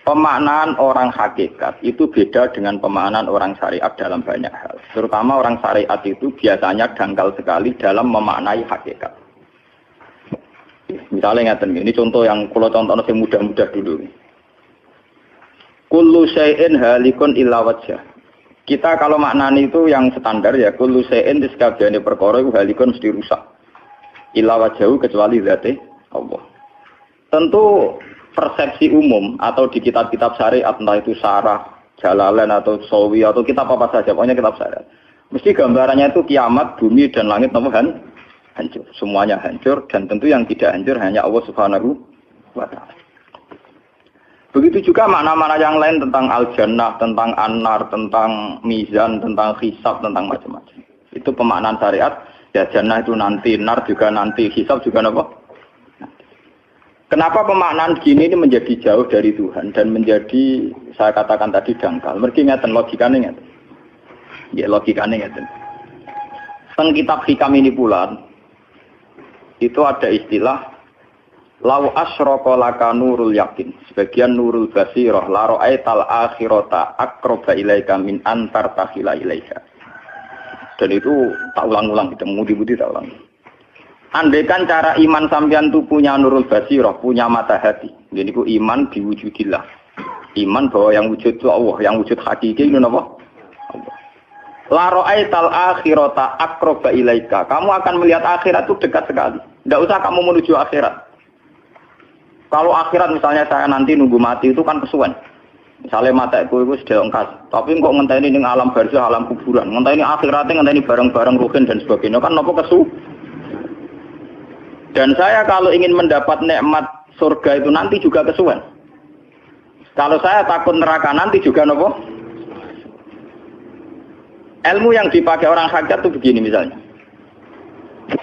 Pemaknaan orang hakikat itu beda dengan pemaknaan orang syariat dalam banyak hal. Terutama orang syariat itu biasanya dangkal sekali dalam memaknai hakikat. Misalnya ini contoh yang kalau contohnya yang mudah-mudah dulu. Kullu syai'in halikun illa wajhah. Kita kalau maknani itu yang standar ya, kullu syai'in disekabiane perkara iku halikun mesti rusak. Illa wajhahu kecuali zate Allah. Tentu persepsi umum atau di kitab-kitab syariat, entah itu Syarah, Jalalain atau Sawi atau kitab apa saja, pokoknya kitab syariat. Mesti gambarannya itu kiamat, bumi dan langit hancur. Semuanya hancur dan tentu yang tidak hancur hanya Allah Subhanahu wa Ta'ala. Begitu juga makna-makna yang lain tentang al-jannah, tentang an-nar, tentang mizan, tentang hisab, tentang macam-macam. Itu pemaknaan syariat, ya jannah itu nanti, nar juga nanti, hisab juga apa? Kenapa pemaknaan gini ini menjadi jauh dari Tuhan dan menjadi, saya katakan tadi, dangkal. Mereka ngeten logikanya ngeten. Ya logikanya ngeten. Teng kitab hikam ini pula, itu ada istilah lau asyraka laka nurul yakin. Sebagian nurul basirah la ra'aital akhirata aqraba ilaika min antar takhila ilaika. Dan itu tak ulang-ulang, kita mudi-mudi tak ulang. Andaikan cara iman sampean itu punya nurul basirah, punya mata hati. Jadi ku iman diwujudillah. Iman bahwa yang wujud itu Allah, yang wujud hakiki itu apa? Allah. La ra'aital akhirata aqraba ilaika. Kamu akan melihat akhirat itu dekat sekali. Tidak usah kamu menuju akhirat. Kalau akhirat misalnya saya nanti nunggu mati itu kan kesuwen. Misalnya mata itu sudah engkas. Tapi kok ngenteni ning alam barzah, alam kuburan. Ngenteni akhiratnya, ngenteni barang-barang ruhin dan sebagainya. Kan apa kesu? Dan saya kalau ingin mendapat nikmat surga itu nanti juga kesuwen. Kalau saya takut neraka nanti juga nopo. Ilmu yang dipakai orang hakikat itu begini misalnya.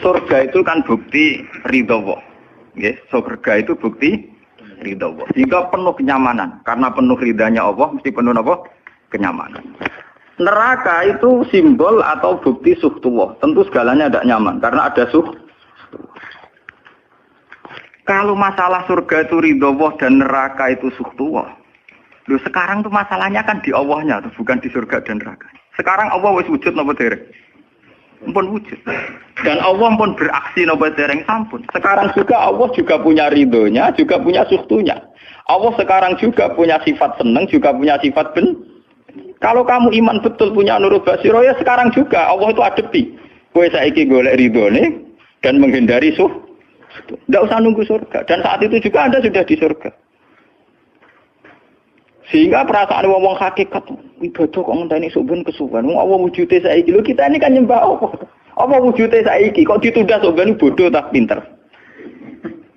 Surga itu kan bukti ridho Allah. Nggih, surga itu bukti ridho Allah. Jika penuh kenyamanan, karena penuh ridhanya Allah mesti penuh nopo? Kenyamanan. Neraka itu simbol atau bukti suhtullah. Tentu segalanya tidak nyaman karena ada Kalau masalah surga itu ridho Allah dan neraka itu suhtullah. Loh sekarang tuh masalahnya kan di Allahnya, bukan di surga dan neraka. Sekarang Allah wis wujud napa dereng? Ampun wujud. Dan Allah pun beraksi napa dereng sampun. Sekarang juga Allah juga punya ridhonya, juga punya suhtunya. Allah sekarang juga punya sifat senang, juga punya sifat Kalau kamu iman betul punya nurul basirah ya sekarang juga Allah itu adepi. Kowe saiki golek ridhone dan menghindari tidak usah nunggu surga. Dan saat itu juga Anda sudah di surga. Sehingga perasaan wong hakikat ibadah kok ngenteni suben kesuwen. Wong Allah wujude saiki. Lho kita ini kan nyembah apa? Apa wujude saiki kok ditunda suben bodoh tak pinter.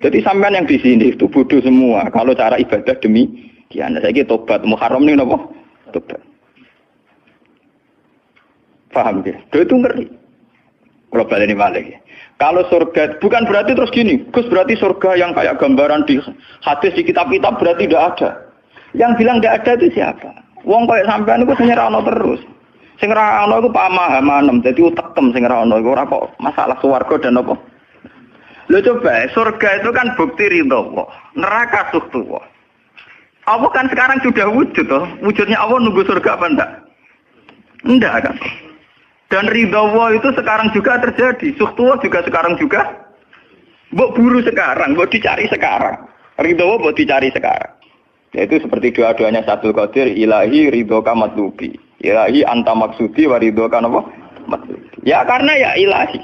Jadi sampean yang di sini itu bodoh semua. Kalau cara ibadah demikian. Saiki tobat Muharram ning napa? Tobat. Paham ya? Itu ngeri. Kalau baleni balik. Kalau surga, bukan berarti terus gini, Gus berarti surga yang kayak gambaran di hadis di kitab-kitab berarti tidak ada. Yang bilang tidak ada itu siapa? Wong kayak sampean itu sing ora ono terus. Sing ora ono iku pamahaman, dadi utekem sing ora ono iku ora kok masalah swarga dan apa. Lho coba, surga itu kan bukti ridho Allah, neraka suhtullah. Allah kan sekarang sudah wujud toh. Wujudnya Allah nunggu surga apa enggak? Enggak kan? Dan ridho Allah itu sekarang juga terjadi. Suhtullah juga sekarang juga. Mbok buru sekarang, mbok dicari sekarang. Ridho Allah mbok dicari sekarang. Yaitu seperti doa-doanya Satul Qadir, ilahi ridhoka matlubi. Ilahi anta maksudi wa ridhoka apa? Matlubi. Ya karena ya ilahi.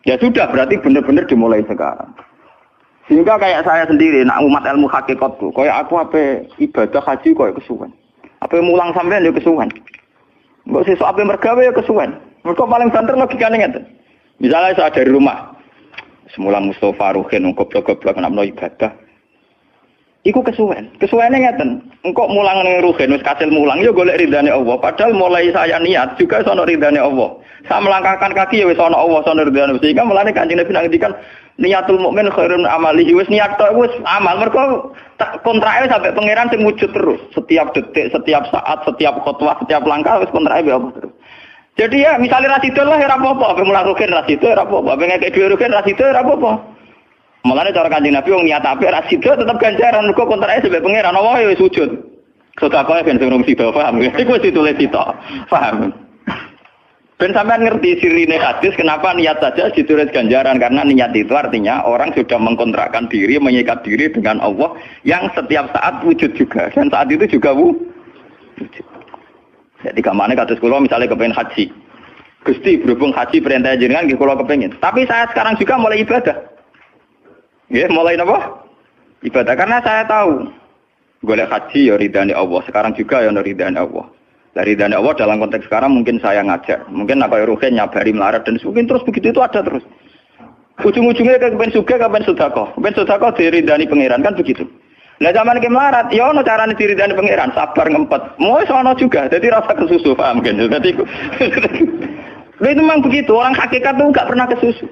Ya sudah, berarti benar-benar dimulai sekarang. Sehingga kayak saya sendiri, nak umat ilmu hakikat tuh. Kayak aku apa ibadah haji kayak kesuwen. Apa mulang sampean ya kesuwen. Mbok sesuk ape mergawe ya kesuwen. Mergo paling banter logikane ngeten. Misalnya saya dari rumah. Semula Mustafa Ruhin goblok-goblok nak menawa ibadah. Iku kesuwen. Kesuwene ngeten. Engko mulang ning Ruhin wis kasil mulang ya golek ridane Allah. Padahal mulai saya niat juga sono ridane Allah. Saya melangkahkan kaki ya wis ana Allah sono ridane. Sehingga mulane Kanjeng Nabi ngendikan niatul mukmin khairun amalihi. Wis niat tok wis amal. Mergo kontrake sampai pangeran sing wujud terus. Setiap detik, setiap saat, setiap khotbah, setiap langkah wis kontrake Allah terus. Jadi ya misalnya rasido lah ya apa-apa. Apa mulang Ruhin rasido ya apa-apa. Apa ngekek dhewe Ruhin rasido ya apa-apa. Mulane cara Kanjeng Nabi wong niat apik ra sida tetep ganjaran mergo kontrake sebab pangeran Allah ya sujud. Sedekah ben sing sida paham. Iku wis ditulis sita. Paham. Ben sampean ngerti sirine hadis kenapa niat saja ditulis ganjaran karena niat itu artinya orang sudah mengkontrakkan diri, mengikat diri dengan Allah yang setiap saat wujud juga dan saat itu juga wujud. Jadi kamane kados kula misalnya kepengin haji. Gusti berhubung haji perintah jenengan nggih kula kepengin. Tapi saya sekarang juga mulai ibadah. Ya, mulai apa? Ibadah karena saya tahu golek haji ya ridhani Allah. Sekarang juga ya ridhani Allah. Dari ridhani Allah dalam konteks sekarang mungkin saya ngajar. Mungkin apa ruhen nyabari melarat dan mungkin terus begitu itu ada terus. Ujung-ujungnya kepen suga kepen sedekah. Kepen sedekah diridhani pangeran kan begitu. Lah zaman ki melarat ya ono carane diridhani pangeran, sabar ngempet. Mau sono juga. Jadi rasa kesusu paham kan. Jadi itu memang begitu. Orang hakikat tuh enggak pernah kesusu.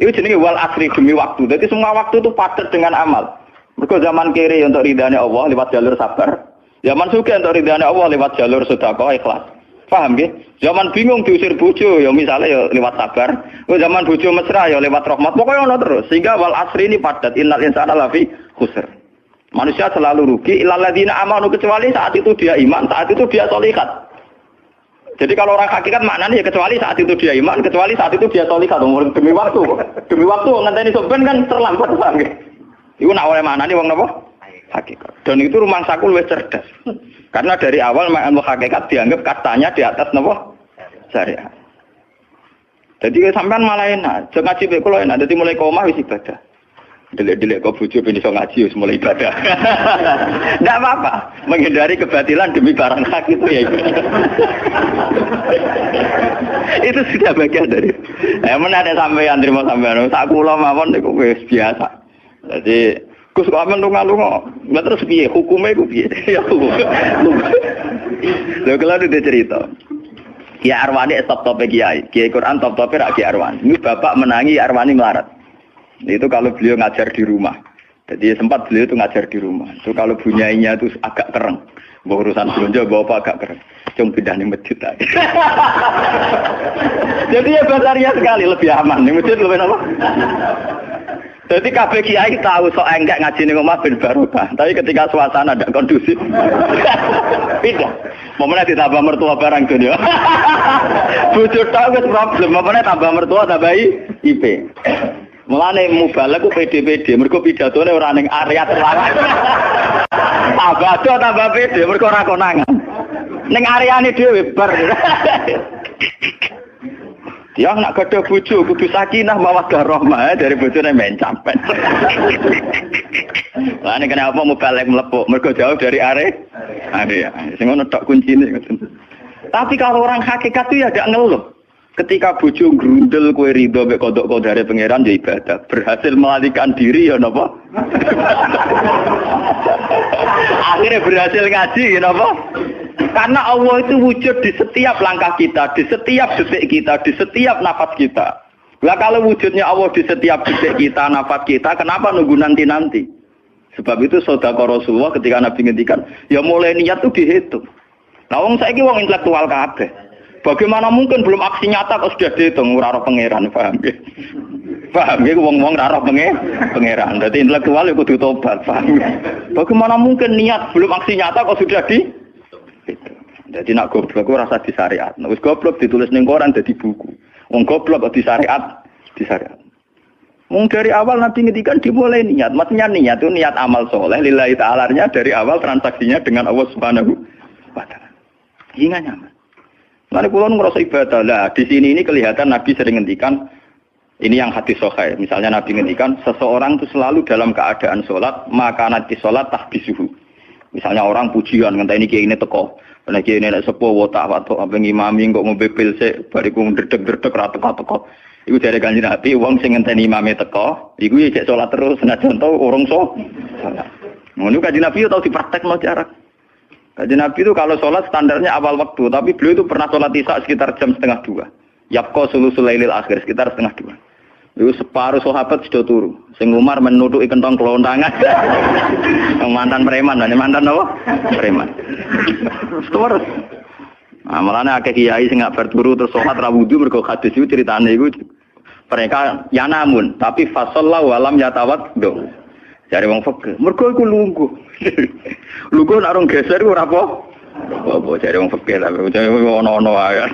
Itu jenenge wal asri demi waktu. Jadi semua waktu itu padat dengan amal. Mergo zaman kiri untuk ridhani Allah lewat jalur sabar. Zaman sugih untuk ridhani Allah lewat jalur sedekah ikhlas. Paham nggih? Zaman bingung diusir bojo ya misalnya ya lewat sabar. Zaman bojo mesra ya lewat rahmat. Pokoknya ono terus. Sehingga wal asri ini padat. Innal insana lafi khusr. Manusia selalu rugi illal ladzina amanu kecuali saat itu dia iman, saat itu dia sholihat. Jadi kalau orang hakikat maknanya ya kecuali saat itu dia iman, kecuali saat itu dia sholihat. Demi waktu. Demi waktu ngenteni sampean kan terlambat paham nggih. Iku nak oleh maknane wong napa? Hakikat. Dan itu rumah sakul wis cerdas. Karena dari awal ilmu hakikat dianggap katanya di atas napa? Syariat. Jadi sampean malah enak. Jek ngaji mek kula enak. Dadi mulai omah wis ibadah. Delek-delek kok bojo ben iso ngaji wis mulai ibadah. Enggak apa-apa. Menghindari kebatilan demi barang hak itu ya. Itu sudah bagian dari. Ada sampean terima sampean. Sak kula mawon niku wis biasa. Jadi Gus kok amen lunga-lunga. Lah terus piye hukume iku piye? Ya. Lha kalau ada cerita. Kiai Arwani top-tope kiai. Kiai Quran top-tope rak Kiai Arwani. Ini bapak menangi Arwani melarat. Itu kalau beliau ngajar di rumah. Jadi sempat beliau itu ngajar di rumah. Itu kalau bunyainya itu agak keren. Bawa urusan belanja bawa agak keren. Cuma pindah di masjid aja. Jadi ya basaria sekali lebih aman. Di masjid lebih apa? Jadi kabeh kiai tahu sok enggak ngaji ning omah ben barokah. Tapi ketika suasana tidak kondusif, pindah. Momennya ditambah mertua barang dunia. Bujur tahu wis problem. Momennya tambah mertua tambah IP. Mulane mubalek ku PD-PD, mergo pidatone ora ning area terlarang. Tambah tambah PD, mergo ora konangan. Ning areane dhewe bar. Dia nak gadah bojo kudu sakinah mawaddah rahmah dari bojone mencapet. Lah nek kenapa mubalek mlepuk, mergo jauh dari area. Sing ngono tok kuncine. Tapi kalau orang hakikat itu ya gak ngeluh. Ketika bojo grundel kowe ridho mek kodok-kodare pangeran ya ibadah. Berhasil melarikan diri ya napa? Akhirnya berhasil ngaji ya napa? Karena Allah itu wujud di setiap langkah kita, di setiap detik kita, di setiap nafas kita. Lah kalau wujudnya Allah di setiap detik kita, nafas kita, kenapa nunggu nanti-nanti? Sebab itu sedekah Rasulullah ketika Nabi ngendikan, ya mulai niat itu dihitung. Nah wong saiki wong intelektual kabeh. Bagaimana mungkin belum aksi nyata kok sudah dihitung ora roh pangeran, paham nggih? Paham nggih wong-wong ora roh pangeran. Dadi intelektual ya kudu tobat, paham. Bagaimana mungkin niat belum aksi nyata kok sudah di Jadi nak goblok ku rasa di syariat. Nek wis goblok ditulis ning koran dadi buku. Wong goblok kok di syariat. Mung dari awal Nabi ngendikan dimulai niat. Maksudnya niat itu niat amal soleh lillahi ta'ala-nya dari awal transaksinya dengan Allah Subhanahu wa taala. Hingga nyaman. Nanti pulau ngerasa ibadah lah. Di sini ini kelihatan Nabi sering ngendikan ini yang hadis sahih. Misalnya Nabi ngendikan seseorang itu selalu dalam keadaan sholat maka nanti sholat tahbisuhu. Misalnya orang pujian ngenteni kiai ini teko. Nek kiai ini nek sepuh watak apa ngimami kok ngombe pil sik bariku ndredeg-ndredeg ra teko-teko. Iku jare Kanjeng Nabi wong sing ngenteni imame teko, iku ya cek sholat terus senajan to urung salat. Ngono Kanjeng Nabi tau dipraktekno jarak. Kanjeng Nabi itu kalau sholat standarnya awal waktu, tapi beliau itu pernah sholat isya sekitar jam 1:30. Yapqa sulusul lailil akhir sekitar 1:30. Itu separuh sahabat sudah turu. Sing Umar menutuki kentong kelontangan. Mantan preman, mantan apa? Preman. Terus. Nah, malane akeh kiai sing gak berturu terus sholat ra wudu mergo hadis iku critane iku Mereka ya namun, tapi fasallahu walam yatawaddo. Jare wong fikih, mergo iku lungguh. Lungguh nek rong geser iku ora apa. Apa jare wong fikih ta, ono-ono wae.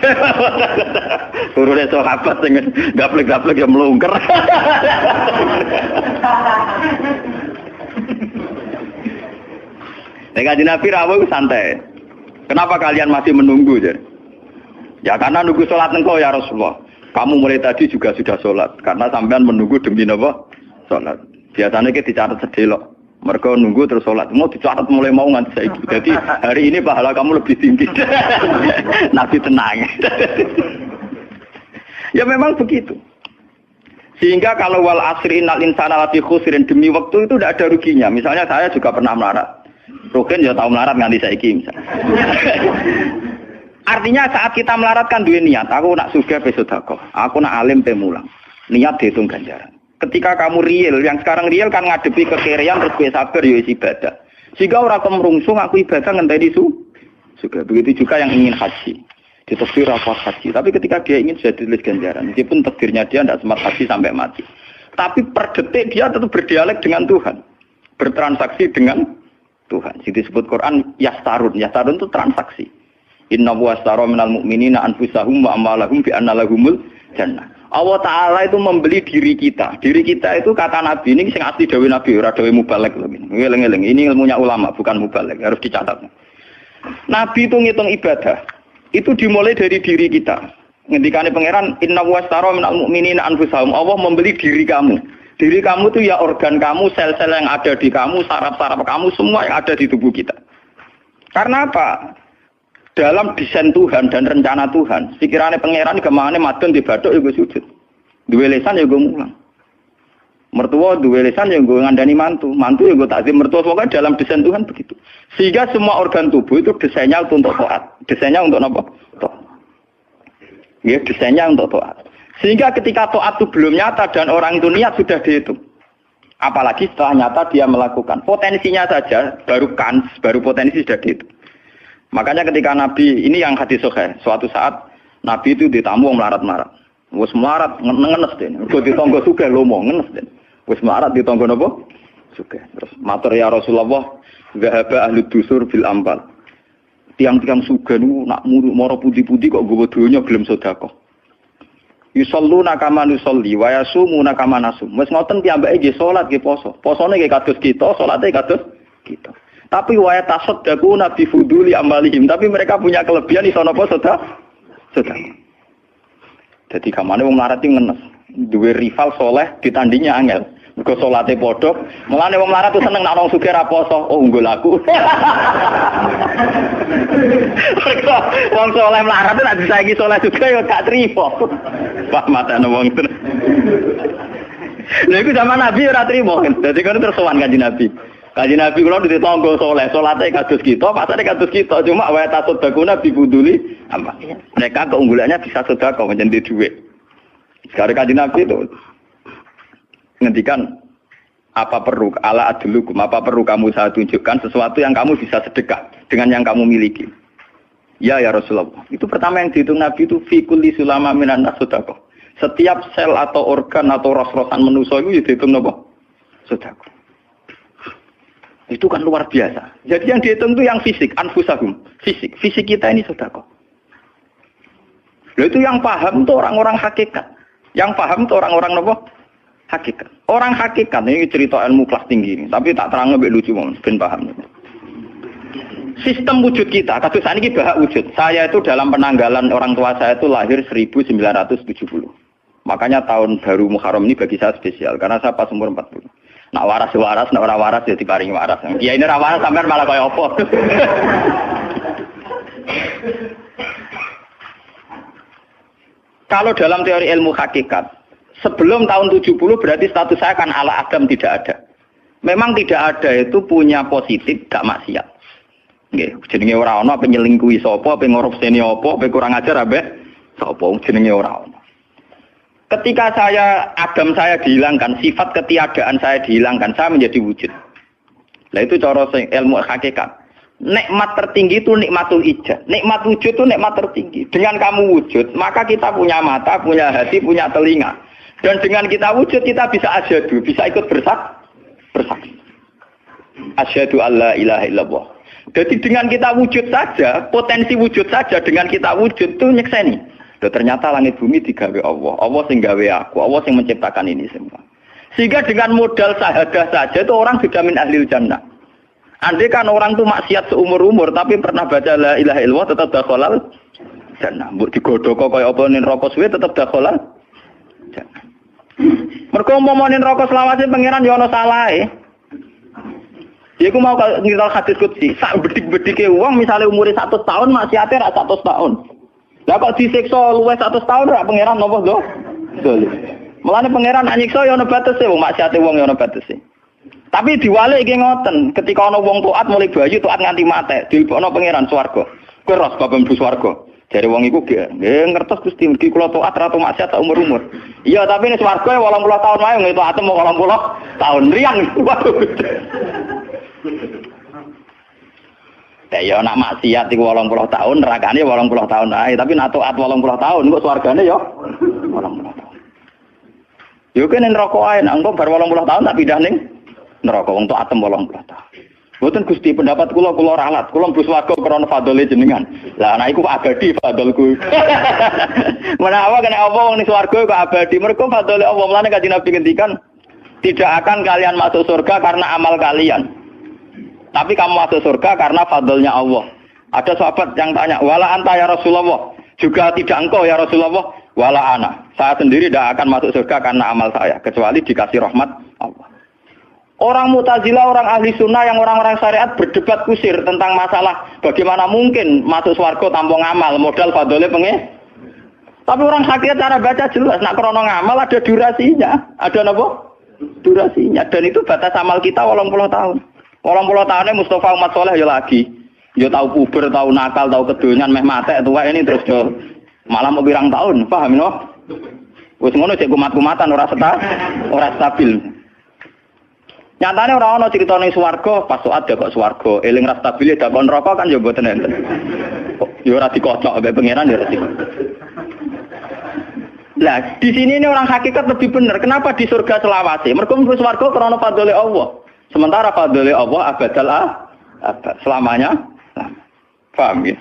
Turune sahabat sing gaplek-gaplek ya mlungker. Nek Kanjeng Nabi rawuh santai. Kenapa kalian masih menunggu, Jar? Ya karena nunggu sholat engkau ya Rasulullah. Kamu mulai tadi juga sudah sholat. Karena sampean menunggu demi apa? Sholat. Biasanya kita dicatat sedelok. Mereka nunggu terus sholat. Mau dicatat mulai mau nganti saiki. Jadi hari ini pahala kamu lebih tinggi. Nabi tenang. Ya memang begitu. Sehingga kalau wal asri innal insana lafi khusrin, demi waktu itu tidak ada ruginya. Misalnya saya juga pernah melarat. Rugen ya tahu melarat nganti saiki misalnya. Artinya saat kita melarat kan duwe niat, aku nak sugih pe sedekah, aku nak alim pe mulang. Niat dihitung ganjaran. Ketika kamu real, yang sekarang real kan ngadepi kekerean terus kowe sabar ya ibadah. Sehingga ora kemrungsung aku ibadah ngenteni juga. Begitu juga yang ingin haji. Ditakdir apa haji, tapi ketika dia ingin sudah ditulis ganjaran, meskipun takdirnya dia tidak sempat haji sampai mati. Tapi per detik dia tetap berdialek dengan Tuhan. Bertransaksi dengan Tuhan. Jadi disebut Quran yastarun. Yastarun itu transaksi. Inna wastara minal mu'minina anfusahum wa amalahum bi anna lahumul jannah. Allah Ta'ala itu membeli diri kita. Diri kita itu kata Nabi ini sing asli dawuh Nabi ora dawuh mubalek lho. Ngeleng-eleng. Ini ilmunya ulama bukan mubalek, harus dicatat. Nabi itu ngitung ibadah. Itu dimulai dari diri kita. Ngendikane pangeran inna wastara minal mu'minina anfusahum. Allah membeli diri kamu. Diri kamu itu ya organ kamu, sel-sel yang ada di kamu, saraf-saraf kamu, semua yang ada di tubuh kita. Karena apa? Dalam desain Tuhan dan rencana Tuhan, pikirannya pangeran kemana madon di bathuk ya gue sujud. Dua lesan ya gue mulang. Mertua dua lesan ya gue ngandani mantu. Mantu ya gue takzim mertua. Pokoknya dalam desain Tuhan begitu. Sehingga semua organ tubuh itu desainnya untuk taat. Desainnya untuk apa? Taat. Ya, desainnya untuk taat. Sehingga ketika taat itu belum nyata dan orang itu niat sudah dihitung. Apalagi setelah nyata dia melakukan. Potensinya saja baru potensi sudah dihitung. Makanya ketika Nabi, ini yang hadis sahih, suatu saat Nabi itu ditamu melarat-melarat. Wis melarat ngenes den. Mergo ditangga sugih lomo ngenes den. Wis melarat ditangga napa? Sugih. Terus matur ya Rasulullah, zahaba ahli dusur bil ambal. Tiang-tiang sugih niku nak mara putih-putih kok nggawa donya gelem sedekah. Yusalluna kama nusolli wa yasumuna kama nasum. Wis ngoten piyambake nggih salat nggih poso. Posone nggih kados kita, salate kados kita. Tapi wa tasaddaquna bi fuduli amalihim. Tapi mereka punya kelebihan iso napa sedekah. Jadi kamane wong melarat iki ngenes. Duwe rival soleh ditandingi angel. Mergo salate padha. Mulane wong melarat tuh seneng nek wong sugih ra poso. Oh unggul aku. Wong soleh melarat nek disaiki soleh juga ya gak trimo. Pak matane wong ten. Lha iku zaman Nabi ora trimo. Dadi kan terus sowan Kanjeng Nabi. Kanjeng Nabi kula ditonggo soleh, salate kados kita, pasane kados kita, cuma wa tasodakuna bibuduli apa. Mereka keunggulannya bisa sedekah menjadi duit. Sekarang Kanjeng Nabi itu ngendikan apa perlu ala adlukum, apa perlu kamu saya tunjukkan sesuatu yang kamu bisa sedekah dengan yang kamu miliki. Ya Rasulullah. Itu pertama yang dihitung Nabi itu fi kulli sulama minan sedekah. Setiap sel atau organ atau ros-rosan manusia itu dihitung napa? Sedekah. Itu kan luar biasa. Jadi yang dihitung itu yang fisik, anfusahum, fisik. Fisik kita ini sedekah. Lalu itu yang paham itu orang-orang hakikat. Yang paham itu orang-orang apa? Hakikat. Orang hakikat ini cerita ilmu kelas tinggi ini, tapi tak terang lebih lucu ben paham. Sistem wujud kita, kados saniki bahak wujud. Saya itu dalam penanggalan orang tua saya itu lahir 1970. Makanya tahun baru Muharram ini bagi saya spesial karena saya pas umur 40. Nak waras, nak ora waras ya diparingi waras. Ya ini ora waras sampean malah kaya apa. Kalau dalam teori ilmu hakikat, sebelum tahun 70 berarti status saya kan ala Adam tidak ada. Memang tidak ada itu punya positif gak maksiat. Nggih, jenenge ora ana apa nyelingkuhi sapa, apa ngorupseni apa, apa kurang ajar abe sapa jenenge ora ana. Ketika Adam saya dihilangkan, sifat ketiadaan saya dihilangkan, saya menjadi wujud. Nah itu cara ilmu hakikat. Nikmat tertinggi itu nikmatul ijad. Nikmat wujud itu nikmat tertinggi. Dengan kamu wujud, maka kita punya mata, punya hati, punya telinga. Dan dengan kita wujud kita bisa asyhadu, bisa ikut bersaksi. Asyhadu alla ilaha illallah. Jadi dengan kita wujud saja, potensi wujud saja dengan kita wujud itu nyekseni. Ternyata langit bumi digawe Allah. Allah sing gawe aku, Allah sing menciptakan ini semua. Sehingga dengan modal syahadah saja itu orang sudah min ahlil jannah. Andai kan orang itu maksiat seumur-umur tapi pernah baca la ilaha illallah tetap dakhalal jannah. Mbok digodhok kaya apa ning neraka suwe tetap dakhalal jannah. Mergo momonin rokok selawase pangeran ya ana salahe. Iku mau ngiral hadis qudsi, sak bedik-bedike wong misale umure 100 tahun maksiate ra 100 tahun. Lah kok disiksa luwih 100 tahun ra pangeran napa lho? Dolim. Mulane pangeran anyiksa ya ana batese wong maksiate wong ya ana batese. Tapi diwalik iki ngoten, ketika ana wong taat mulai bayu taat nganti mate, dilebokno pangeran swarga. Kowe ros bab mlebu swarga. Jare wong iku nggih ngertos Gusti mergi kula taat ra maksiat sak umur-umur. Iya, tapi nek swarga 80 tahun wae ngene taat mau 80 tahun riang. Ya nak maksiat iku 80 tahun, nerakane 80 tahun ae, tapi nak taat 80 tahun kok swargane ya 80 tahun. Yo kene neraka ae, nak engko bar 80 tahun tak pindah ning neraka wong taat 80 tahun. Mboten Gusti pendapat kula ralat, kula mlebu swarga krana fadhole jenengan. Lah ana iku abadi fadholku. Menawa kena apa wong ning swarga kok abadi, mergo fadhole Allah. Mulane kanjeng Nabi ngendikan, tidak akan kalian masuk surga karena amal kalian. Tapi kamu masuk surga karena fadlnya Allah. Ada sahabat yang tanya, wala anta ya Rasulullah. Juga tidak engkau ya Rasulullah. Wala ana. Saya sendiri tidak akan masuk surga karena amal saya. Kecuali dikasih rahmat Allah. Orang Mu'tazilah, orang ahli sunnah yang orang-orang syariat berdebat kusir tentang masalah bagaimana mungkin masuk surga tanpa ngamal. Modal fadlnya pengen. Tapi orang hakikat cara baca jelas. Nak krono ngamal ada durasinya. Ada apa? Durasinya. Dan itu batas amal kita 80 tahun. 80 tahunnya Mustafa umat soleh ya lagi. Ya tahu puber, tahu nakal, tahu kedonyan, meh mate tua ini terus yo malah mau birang tahun, paham no? Wis ngono cek kumat-kumatan ora stabil. Nyatane ora ono cerita ning swarga, pas saat kok swarga, eling ra stabil dak kon neraka kan ya mboten enten. Ya ora dikocok mbek pangeran ya ora dikocok. Lah, di sini ini orang hakikat lebih benar. Kenapa di surga selawase? Mergo mlebu swarga krana fadhole Allah. Sementara fadhole Allah abadal abad selamanya. Paham ya?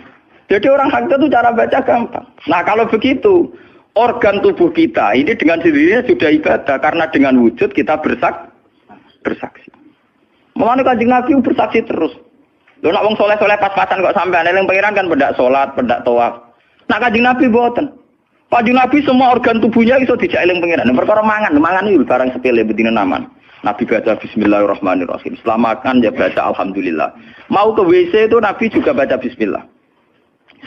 Jadi orang hakikat itu cara baca gampang. Nah, kalau begitu, organ tubuh kita ini dengan sendirinya sudah ibadah karena dengan wujud kita bersaksi. Mulane Kanjeng Nabi bersaksi terus. Lho nek wong soleh-soleh pas-pasan kok sampean eling pangeran kan pendak salat, pendak tawaf. Nah Kanjeng Nabi mboten. Kanjeng Nabi semua organ tubuhnya iso dijak eling pangeran. Perkara mangan iki barang sepele bedine naman. Nabi baca bismillahirrahmanirrahim. Setelah makan ya baca alhamdulillah. Mau ke WC itu Nabi juga baca bismillah.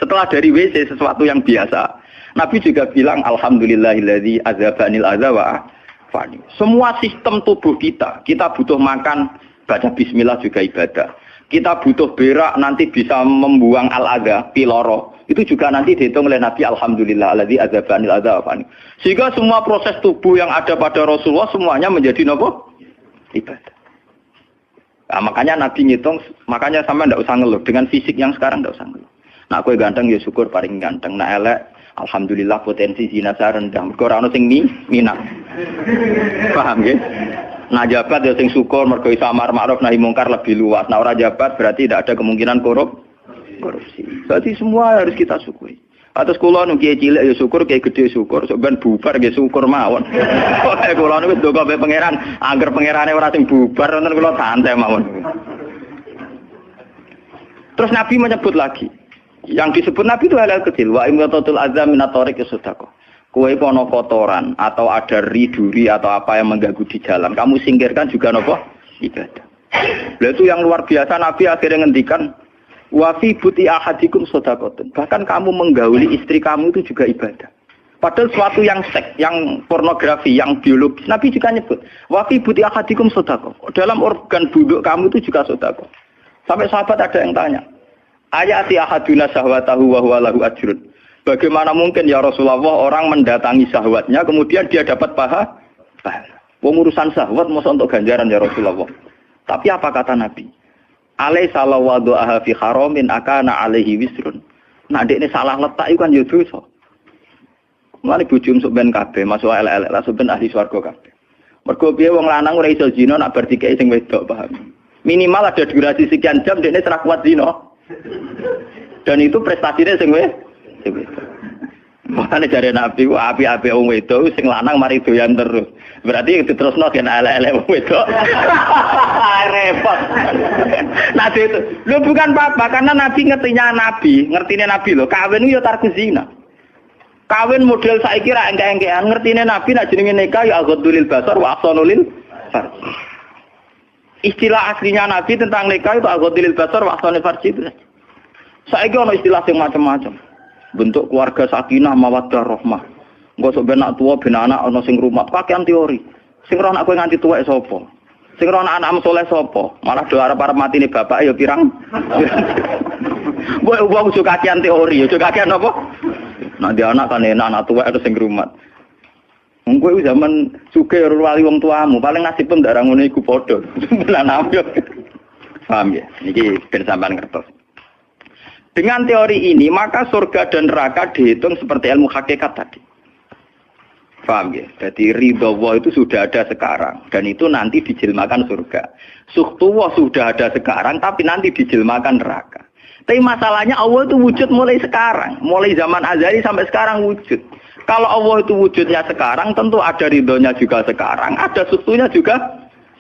Setelah dari WC sesuatu yang biasa, Nabi juga bilang alhamdulillahilladzi azhabanil adza wa afani. Semua sistem tubuh kita butuh makan, baca bismillah juga ibadah. Kita butuh berak nanti bisa membuang al-adza, piloro. Itu juga nanti dihitung oleh Nabi alhamdulillahilladzi azhabanil adza wa afani. Sehingga semua proses tubuh yang ada pada Rasulullah semuanya menjadi apa? Ibadah. Nah, makanya Nabi ngitung, makanya sama ndak usah ngeluh dengan fisik yang sekarang ndak usah ngeluh. Nah, kowe ganteng ya syukur paling ganteng. Nah, elek alhamdulillah potensi zina saya rendah. Mergo ora ono sing minat. Paham nggih? Nah, jabat ya sing syukur mergo iso amar ma'ruf nahi mungkar lebih luas. Nah, ora jabat berarti tidak ada kemungkinan korupsi. Berarti semua harus kita syukuri. Atus kula nu kiye cilik ya syukur, kiye gedhe syukur, sok ben bubar nggih syukur mawon. Kok kula niku ndonga be pangeran, angger pangerane ora sing bubar wonten kula santai mawon. Terus Nabi menyebut lagi. Yang disebut Nabi itu hal kecil, wa imatatul azam min at-tariq sedekah. Kowe kono kotoran atau ada riduri atau apa yang mengganggu di jalan, kamu singkirkan juga napa? Ibadah. Lah itu yang luar biasa Nabi akhirnya ngendikan wa fi buti ahadikum shadaqatun. Bahkan kamu menggauli istri kamu itu juga ibadah. Padahal suatu yang seks, yang pornografi, yang biologis, Nabi juga nyebut wa fi buti ahadikum shadaqah. Dalam organ buduk kamu itu juga sedekah. Sampai sahabat ada yang tanya, ayati ahaduna syahwatahu wa huwa lahu ajrun. Bagaimana mungkin ya Rasulullah orang mendatangi syahwatnya kemudian dia dapat pahala? Pengurusan syahwat masa untuk ganjaran ya Rasulullah. Tapi apa kata Nabi? Alaysa lawadha'a fi haramin akana alaihi wisrun. Nah, dekne salah letak iku kan ya dosa. Mulane bojo sok ben kabeh, masuk elek-elek lah sok ben ahli swarga kabeh. Mergo piye wong lanang ora iso zina nak bar dikeki sing wedok, paham. Minimal ada durasi sekian jam dekne ora kuat zina. Dan itu prestasinya sing wedok. Makane jare Nabi ku api-api wong wedok sing lanang mari doyan terus. Berarti diterusno gen elek-elek wong wedok. Repot. Nabi itu, lu bukan apa-apa karena Nabi ngertine Nabi lho, kawin yo tarku zina. Kawin model saiki ra engke-engkean, ngertine Nabi nek jenenge nikah ya aghadulil basar wa ahsanulil farj. Istilah aslinya Nabi tentang nikah itu aghadulil basar wa ahsanul farj itu. Saiki ono istilah sing macam-macam. Bentuk keluarga sakinah mawaddah rahmah. Engko sok ben anak tuwa ben anak ana sing rumah, pakaian teori. Sing ora anak kowe nganti tuwek sapa? Sing ora anak saleh sapa? Malah do arep-arep matine bapak ya pirang. Kowe wong suka kakean teori, yo kakean apa? Nah dia anak kan enak, anak tuwek ada sing rumat. Wong kowe zaman sugih wali wong tuamu, paling nasib pun ndak ra ngono iku padha. Lan ambyok. Paham ya? Niki ben sampean ngertos. Dengan teori ini, maka surga dan neraka dihitung seperti ilmu hakikat tadi. Paham ya? Jadi ridho Allah itu sudah ada sekarang. Dan itu nanti dijelmakan surga. Suhtullah sudah ada sekarang, tapi nanti dijelmakan neraka. Tapi masalahnya Allah itu wujud mulai sekarang. Mulai zaman azali sampai sekarang wujud. Kalau Allah itu wujudnya sekarang, tentu ada ridhonya juga sekarang. Ada suhtunya juga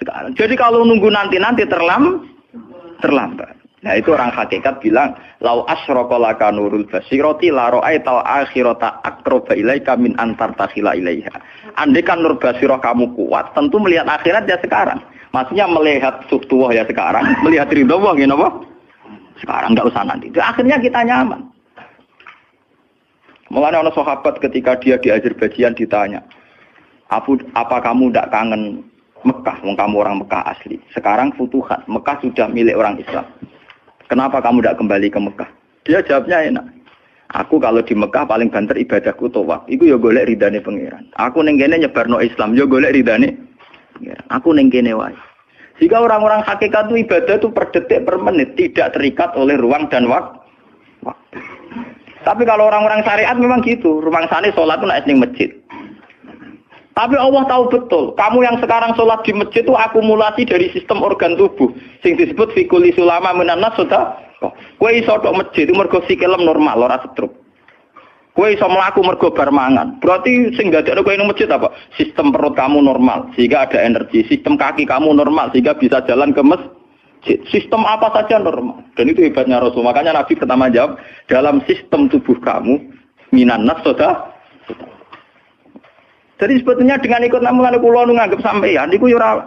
sekarang. Jadi kalau nunggu nanti-nanti terlambat. Nah itu orang hakikat bilang lau asyraka laka nurul basirati la ra'aital akhirata aqraba ilaika min antar takhila ilaiha. Andai kan nur basirah kamu kuat, tentu melihat akhirat ya sekarang. Maksudnya melihat suhtuwah ya sekarang, melihat ridho Allah ya apa? Sekarang enggak usah nanti. Itu akhirnya kita nyaman. Mulanya ada sahabat ketika dia di Azerbaijan ditanya, apa kamu tidak kangen Mekah? Wong kamu orang Mekah asli. Sekarang futuhat, Mekah sudah milik orang Islam. Kenapa kamu tidak kembali ke Mekah? Dia jawabnya enak. Aku kalau di Mekah paling banter ibadahku tawaf. Iku yo golek ridane pangeran. Aku ning kene nyebarno Islam, yo golek ridane pangeran. Aku ning kene wae. Jika orang-orang hakikat itu ibadah itu per detik per menit, tidak terikat oleh ruang dan waktu. Tapi kalau orang-orang syariat memang gitu. Rumangsane salat itu nek ning masjid. Tapi Allah tahu betul, kamu yang sekarang sholat di masjid itu akumulasi dari sistem organ tubuh. Sing disebut fikuli sulama minanas sudah. Kue iso tok masjid itu mergo sikilem normal, ora stroke. Kue iso mlaku mergo bar mangan. Berarti sing dadekno kowe ning masjid apa? Sistem perut kamu normal, sehingga ada energi. Sistem kaki kamu normal, sehingga bisa jalan ke masjid. Sistem apa saja normal. Dan itu hebatnya Rasul. Makanya Nabi pertama jawab, dalam sistem tubuh kamu minanas sudah. Jadi sebetulnya dengan ikut namungan kula nu nganggep sampeyan niku yo ora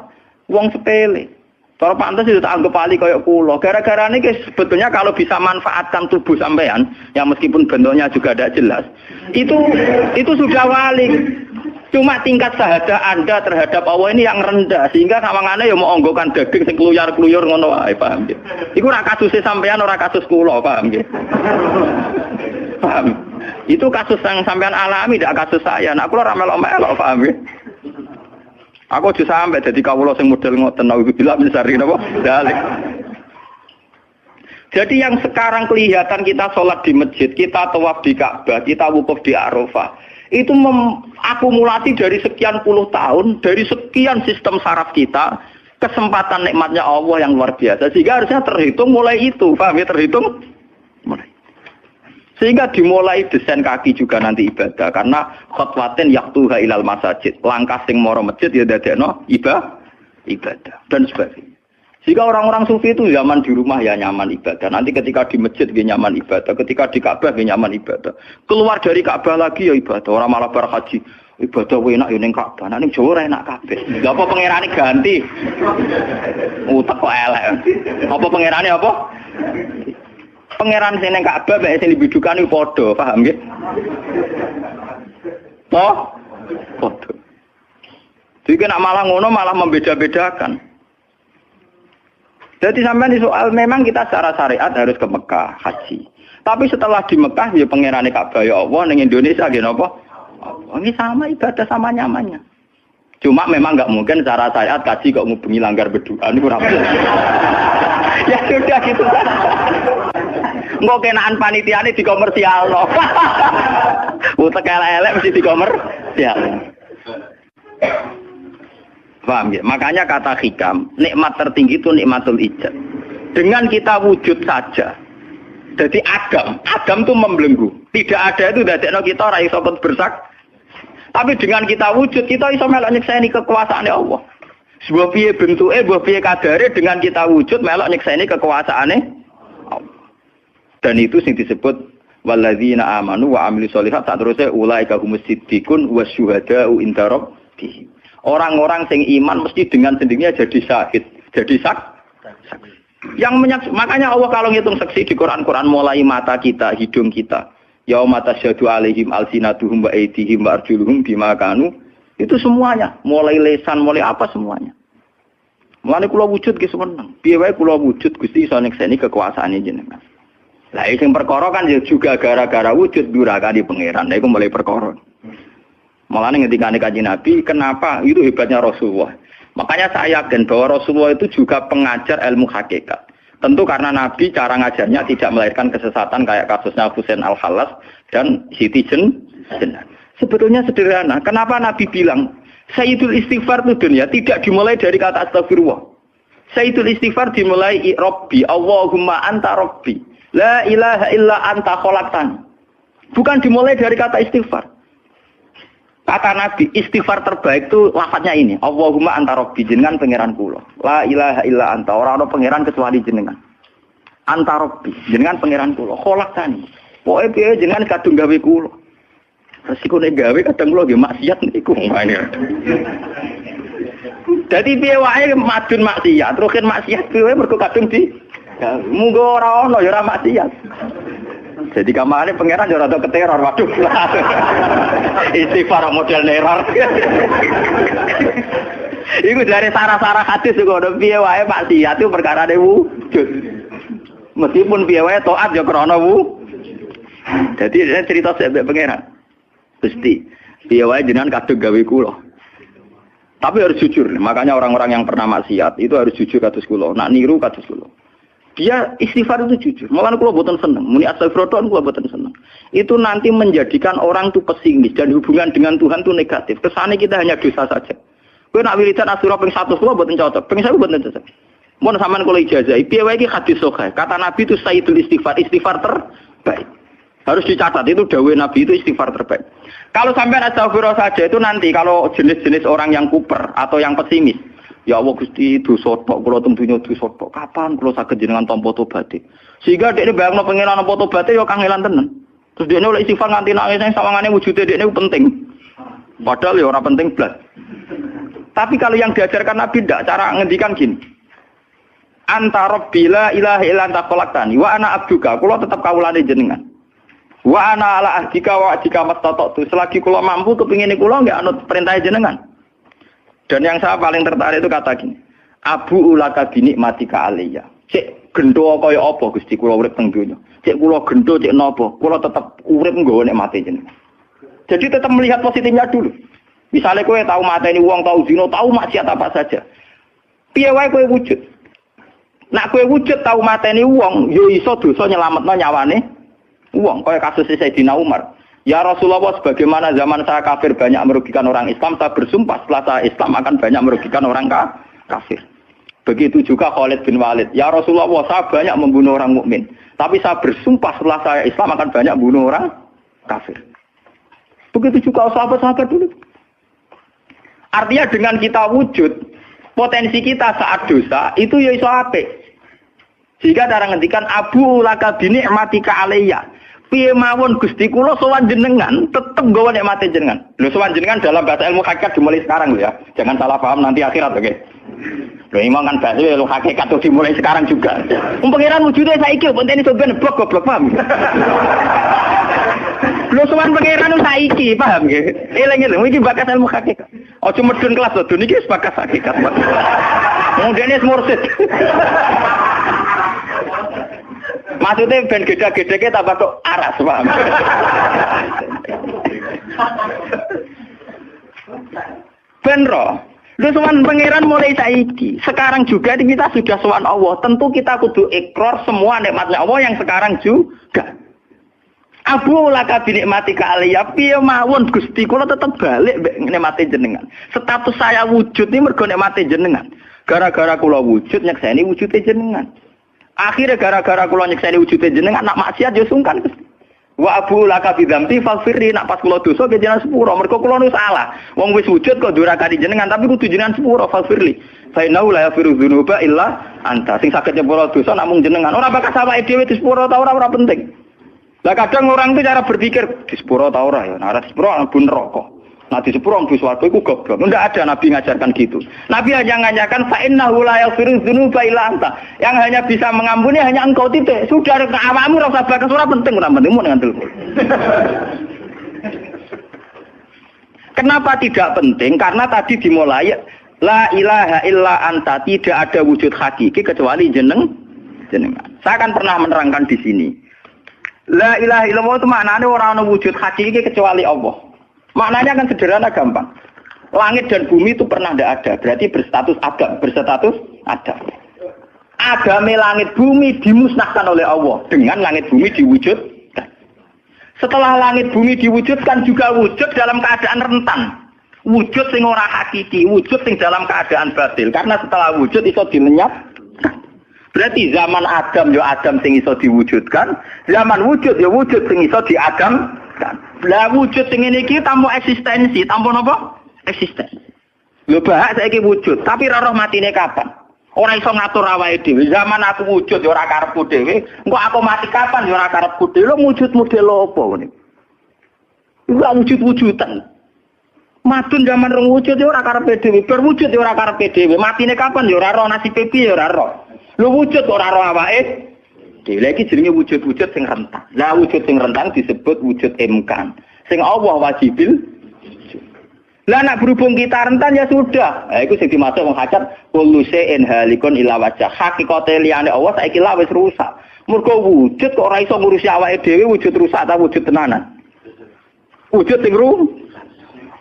wong sepele. Cara pantes itu tak anggap ahli kaya kula. Gara-gara niki sebetulnya kalau bisa manfaatkan tubuh sampeyan yang meskipun bentuknya juga tidak jelas, itu sudah wali. Cuma tingkat syahadah Anda terhadap Allah ini yang rendah sehingga sawangane yo mau onggokan daging sing kluyur-kluyur ngono wae, paham nggih. Iku ora kasuse sampeyan ora kasus kula, paham nggih. Paham. Itu kasus yang sampean alami, tidak kasus saya. Nah, aku ora melok-melok, paham ya? Aku aja sampai jadi kawula sing model ngoten naudzubillah min syarri napa? Dalik. Jadi yang sekarang kelihatan kita sholat di masjid, kita tawaf di Ka'bah, kita wukuf di Arafah, itu akumulasi dari sekian puluh tahun, dari sekian sistem saraf kita, kesempatan nikmatnya Allah yang luar biasa. Sehingga harusnya terhitung mulai itu, paham ya? Terhitung mulai. Sehingga dimulai desain kaki juga nanti ibadah karena khotwatin yaktuha ilal masajid, langkah sing moro masjid ya dadekno ibadah dan sebagainya. Sehingga orang-orang sufi itu zaman di rumah ya nyaman ibadah, nanti ketika di masjid dia nyaman ibadah, ketika di Ka'bah dia nyaman ibadah, keluar dari Ka'bah lagi ya ibadah. Orang malah bar haji ibadah enak yo ning Ka'bah, ning Jawa ora enak kabeh. Lha apa pangerane ganti? Utek kok elek. Apa pangerane apa? Pangeran sing ning Ka'bah mek sing dibidukan iku padha, paham nggih? Oh, padha. Jadi nek malah ngono malah membeda-bedakan. Jadi sampai di soal memang kita secara syariat harus ke Mekah haji. Tapi setelah di Mekah ya pangerane Ka'bah ya Allah ning Indonesia nggih napa? Ini sama ibadah sama nyamannya. Cuma memang enggak mungkin secara syariat haji kok ngubengi langgar berdoa niku ora. Ya sudah gitu kan. Engko kenaan panitiane dikomersialno. Utek elek mesti dikomersial. Paham ya? Makanya kata hikam, nikmat tertinggi itu nikmatul ijad. Dengan kita wujud saja. Jadi Adam itu membelenggu. Tidak ada itu dadekno kita ora iso bersak. Tapi dengan kita wujud, kita iso melok nyekseni kekuasaane Allah. Sebuah piye bentuke, sebuah piye kadare dengan kita wujud melok nyekseni kekuasaane Allah. Dan itu sing disebut walladzina amanu wa amilus sholihat saterusé ulaika humus siddiqun wasyuhada'u inda rabbihim. Orang-orang sing iman mesti dengan sendirinya jadi syahid, jadi saksi. Makanya Allah kalau ngitung saksi di Quran mulai mata kita, hidung kita, yauma tasyhadu alaihim alsinatuhum wa aydihim wa arjuluhum bima kanu, itu semuanya, mulai lesan, mulai apa semuanya. Mulane kula wujud ki seneng. Piye wae kula wujud Gusti iso nyekseni kekuasaane jenengan. Lah sing perkara kan ya juga gara-gara wujud durakane pangeran. Lah iku mulai perkara. Mulane ngendikane Kanjeng Nabi, kenapa? Itu hebatnya Rasulullah. Makanya saya yakin bahwa Rasulullah itu juga pengajar ilmu hakikat. Tentu karena Nabi cara ngajarnya tidak melahirkan kesesatan kayak kasusnya Husain Al-Hallas dan Siti Jenar. Sebetulnya sederhana. Kenapa Nabi bilang Sayyidul Istighfar itu dunia tidak dimulai dari kata astagfirullah. Sayyidul Istighfar dimulai Rabbi, Allahumma anta Rabbi. La ilaha illa anta khalaqtani. Bukan dimulai dari kata istighfar. Kata Nabi, istighfar terbaik itu lafadznya ini. Allahumma anta Rabbi, jenengan pangeran kula. La ilaha illa anta, ora ana pangeran kecuali jenengan. Anta Rabbi, jenengan pangeran kula. Khalaqtani. Pokoke piye jenengan kadung gawe kula. Resiko nek gawe kadang kula nggih maksiat niku. Dadi piye wae madun maksiat, terusin maksiat piye mergo kadung di munggo ora ana ya ora maksiat. Jadi kamane pangeran yo rada keteror, waduh. Istighfar model neror. Iku dari sarah-sarah hadis kok ono piye wae maksiat itu perkarane wujud. Meskipun piye wae taat yo krana Jadi cerita sebab pangeran. Gusti, piye wae jenengan kadung gawe kula. Tapi harus jujur. Makanya orang-orang yang pernah maksiat itu harus jujur kados kula. Nak niru kados kula. Dia istighfar itu jujur. Malah kula boten seneng. Muni astagfirullah kula boten seneng. Itu nanti menjadikan orang itu pesimis dan hubungan dengan Tuhan itu negatif. Kesane kita hanya dosa saja. Kowe nak wiridan asura ping 100 kula boten cocok. Ping 1000 boten cocok. Mun sampean kula ijazah, piye wae iki hadis sahih. Kata Nabi itu sayyidul istighfar terbaik. Harus dicatat itu dawuh Nabi itu istighfar terbaik. Kalau sampean astagfirullah saja itu nanti kalau jenis-jenis orang yang kuper atau yang pesimis. Ya Allah Gusti dosa tok kula teng donya dosa tok. Kapan kula saged jenengan tampa tobaté? Sehingga dekne bayangno pengenan tampa tobaté ya kangelan tenan. Terus dekne oleh istighfar nganti nangis sing sawangane wujude dekne penting. Padahal ya ora penting blas. Tapi kalau yang diajarkan Nabi ndak cara ngendikan gini. Anta Rabbi la ilaha illa anta khalaqtani wa ana abduka. Kula tetep kawulane jenengan. Wa ana ala ahdika wa ahdika mastata'tu. Selagi kula mampu kepingine kula nggih anut perintah jenengan. Dan yang saya paling tertarik itu kata gini, Abu ulaka binikmatika aliyya. Cek gendo kaya apa Gusti kula urip teng donya. Cek kula gendo cek napa, kula tetep urip nggawa nikmate jenengan. Jadi tetap melihat positifnya dulu. Misalnya kowe tahu mateni wong, tahu zina, tahu maksiat apa saja. Piye wae kowe wujud. Nak kowe wujud tahu mateni wong, yo iso dosa nyelametno nyawane wong. Kaya kasus Sayyidina Umar. Ya Rasulullah, sebagaimana zaman saya kafir banyak merugikan orang Islam, saya bersumpah setelah saya Islam akan banyak merugikan orang kafir. Begitu juga Khalid bin Walid. Ya Rasulullah, saya banyak membunuh orang mukmin, tapi saya bersumpah setelah saya Islam akan banyak membunuh orang kafir. Begitu juga sahabat-sahabat dulu. Artinya dengan kita wujud, potensi kita saat dosa itu ya iso apik. Jika cara ngendikan Abu laka binikmatika alayya. Piye mawon Gusti kula sowan jenengan tetep nggawa nikmate jenengan. Lho sowan jenengan dalam bahasa ilmu hakikat dimulai sekarang lho ya. Jangan salah paham nanti akhirat oke. Lho imam kan bahasa ilmu hakikat tuh dimulai sekarang juga. Pangeran wujude saiki pentene sampean goblok paham. Lho sowan pangeran saiki paham nggih. Eling-eling iki bakas ilmu hakikat. Aja medun kelas lho niki wis bakas hakikat. Mudene mursid. Maksudnya ben gede-gedeke tambah kok aras, paham? Ben roh. Lho sowan pangeran mulai saiki. Sekarang juga kita sudah sowan Allah. Tentu kita kudu ikrar semua nikmatnya Allah yang sekarang juga. Abu laka binikmati kaliya piye mawon Gusti kula tetep balik nikmati jenengan. Status saya wujud ini mergo nikmati jenengan. Gara-gara kula wujud nyekseni wujude jenengan. Akhirnya gara-gara kula nyekseni wujude jenengan nak maksiat yo sungkan Gusti. Wa abu laka bidzamti faghfirli nak pas kula dosa ke jenengan sepuro mergo kula nu salah. Wong wis wujud kok durakani jenengan tapi kudu jenengan sepuro faghfirli. Fa innahu la yaghfiru dzunuba illa anta. Sing saged nyepuro dosa namung jenengan. Ora bakal awake dhewe disepuro ta ora penting. Lah kadang orang itu cara berpikir di sepuro ta ora ya, ora di sepuro mlebu neraka. Nah di sepuro mlebu swarga iku goblok. Enggak ada nabi ngajarkan gitu. Nabi hanya ngajarkan fa innahu la yaghfiru dzunuba illa anta. Yang hanya bisa mengampuni hanya engkau titik. Sudah awakmu ora usah bakas ora penting mun ngandel. Kenapa tidak penting? Karena tadi dimulai la ilaha illa anta, tidak ada wujud hakiki kecuali jenengan. Saya akan pernah menerangkan di sini. La ilaha illallah itu maknanya orang ana wujud hakiki kecuali Allah. Maknanya kan sederhana gampang. Langit dan bumi itu pernah tidak ada, berarti berstatus ada. Agame langit bumi dimusnahkan oleh Allah dengan langit bumi diwujudkan. Setelah langit bumi diwujudkan juga wujud dalam keadaan rentan. Wujud sing ora hakiki, wujud sing dalam keadaan batil. Karena setelah wujud iso dilenyap. Berarti zaman Adam yo Adam sing iso diwujudkan, zaman wujud yo wujud sing iso diagamkan. Lah wujud sing ngene iki tanpa eksistensi, tanpa napa? Eksistensi. Lho bahak saiki wujud, tapi ora roh matine kapan? Ora iso ngatur awake dhewe. Zaman aku wujud yo ora karepku dhewe, engko aku mati kapan yo ora karepku dhewe. Lho wujud model apa ngene? Iku wujud-wujudan. Madun zaman rong wujud yo ora karepe dhewe, berwujud yo ora karepe dhewe. Matine kapan yo ora roh, nasibe piye yo ora roh. Lu wujud ora roh awake. Dhewe iki jenenge wujud-wujud sing rentang. Lah wujud sing rentang disebut wujud imkan. Sing Allah wajibil. Lah nek berhubung kita rentan ya sudah. Lah iku sing dimaksud wong hajat kullu shay'in halikun illa wajh. Hakikate liyane Allah saiki lah wis rusak. Mergo wujud kok ora iso ngurusi awake dhewe wujud rusak ta wujud tenanan. Wujud sing rusak.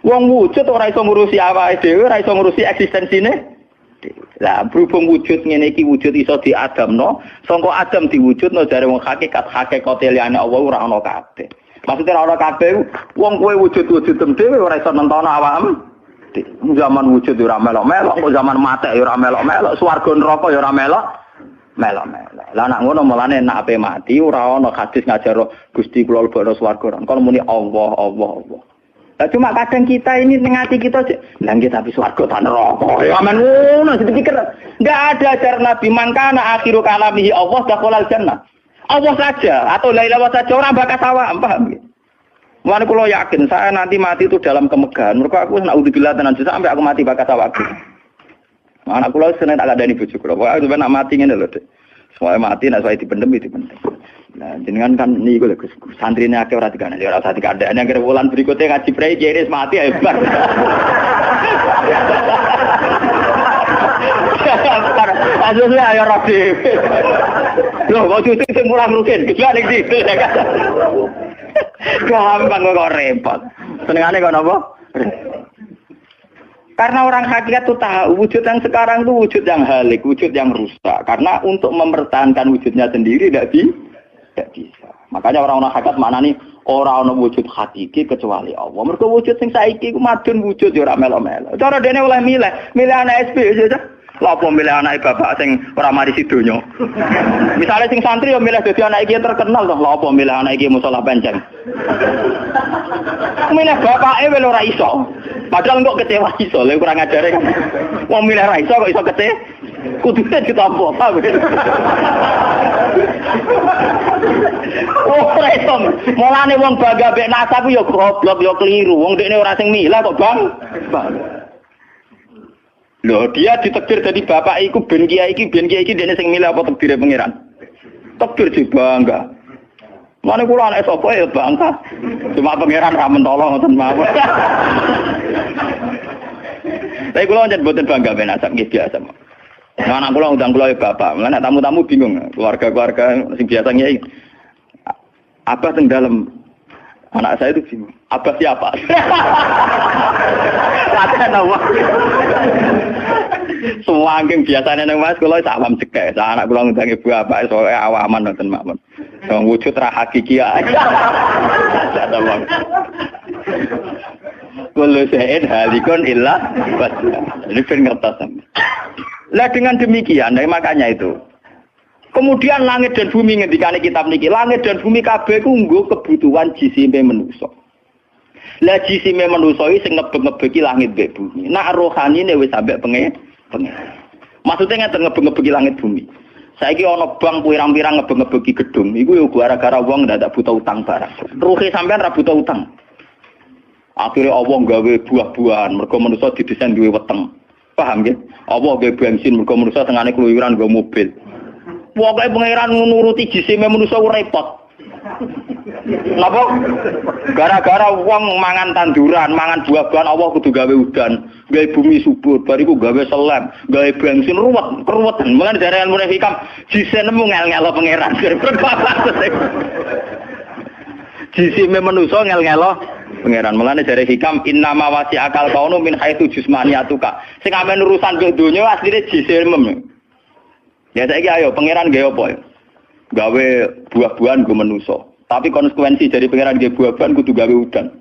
Wong wujud ora iso ngurusi awake dhewe, ora iso ngurusi eksistensine. Lah berhubung wujud ngene iki wujud iso diadamno, sangka Adam diwujudno jare wong hakikate liyane Allah ora ana kabeh. Maksudnya ora ana kabeh, wong kowe wujud-wujud dhewe ora iso nentono awakmu. Zaman wujud ora melok-melok, kok zaman matek ora melok-melok, swarga neraka ya ora melok-melok. Lah nek ngono mulane nek ape mati ora ana hadis ngajaro Gusti kula lebokno swarga. Kon muni Allah. Nah, cuma kadang kita ini tengah hati kita lah nggih tapi swarga ta neraka. Ya amen ngono dipikir. Enggak ada ajaran Nabi mangkana akhiru kalamihi Allah dakhalal jannah. Allah saja atau la ilaha saja ora bakal sawah, paham nggih? Mulane kula yakin saya nanti mati itu dalam kemegahan. Mergo aku naudzubillah tenan sampai aku mati bakal sawah. Anak kula seneng tak kandhani bojo kula. Pokoke sampe nak mati ngene lho, Dik. Semua mati nek saya dipendem dipendem. Nah, jenengan kan niku lho Gus. Santrine akeh ora dikandani, ora usah dikandani. Akhire wulan berikutnya ngaji prei jeris mati hebat. Asline ayo ora dhewe. Lho, kok cucu sing murah rugen, gila ning ndi. Gampang kok repot. Senengane kok napa? Karena orang hakikat itu tahu wujud yang sekarang itu wujud yang halik, wujud yang rusak. Karena untuk mempertahankan wujudnya sendiri tidak bisa. Makanya orang-orang hakikat mana nih orang-orang wujud hakiki kecuali Allah. Mereka wujud yang saiki itu madun wujud ya orang melo-melo. Cara dene oleh milih anak SP saja. Lah apa milih anak bapak sing ora mari sidonya. Misalnya sing santri ya milih dadi anak iki terkenal toh. Lah apa milih anak iki musala penceng. Milih bapake wel ora iso. Padahal kok kecewa iso, lha kurang ajare. Wong milih ra iso kok iso kecewa. Kudune ditampa, paham. Oh, resom. Mulane wong bangga mek nasab yo goblok yo keliru. Wong dekne ora sing milah kok, Bang. Loh, dia ditakdir jadi bapak iku ben kiai iki dene sing milah apa takdire pangeran. Takdir dibangga. Mane kula anak sapa ya bangga. Cuma pangeran ra mentolo ngoten mawon. Tapi kula njen boten bangga ben asap nggih biasa. Nah, anak kula undang kula ya bapak. Mulane tamu-tamu bingung, keluarga-keluarga sing biasa ngiyai. Apa teng dalem Anak saya itu bingung. Abah siapa? Latihan apa? Semua angking biasanya nang Mas kula sak awam cekek. Sak anak kula ngundang ibu bapak soalnya awaman nonton makmun. Wong wujud ra hakiki ae. Kulo saen halikon illa wajah. Ini ben ngertos. Lah dengan demikian, makanya itu. Kemudian langit dan bumi ngendikane kitab niki, langit dan bumi kabeh ku nggo kebutuhan jisime manusa. Lah jisime manusa iki sing ngebeg-ngebegi langit mbek bumi. Nak rohanine wis sampe pengen. Maksudnya ngeten ngebeg-ngebegi langit bumi. Saiki ana bank pirang-pirang ngebeg-ngebegi gedung, iku yo gara-gara wong ndak buta utang barang. Ruhe sampean ra buta utang. Akhirnya Allah gawe buah-buahan, mergo manusa didesain duwe weteng. Paham nggih? Allah gawe bensin, mergo manusa tengane keluyuran nggo mobil. Pokoke pangeran nuruti jisime manusa repot. Napa? Gara-gara wong mangan tanduran, mangan buah-buahan Allah kudu gawe udan, gawe bumi subur, bariku gawe selem, gawe bensin ruwet, keruwetan. Mulane dari ilmu hikam jise nemu ngel-ngelo pangeran. Jisime manusa ngel-ngelo pangeran. Mulane dari hikam innama wasi akal kaunu min haitsu jusmaniyatuka. Sing amen urusan ke donya asline jisime. Ya saiki ayo pangeran gawe apa? Gawe buah-buahan go manusa. Tapi konsekuensi dari pangeran gawe buah-buahan kudu gawe udan.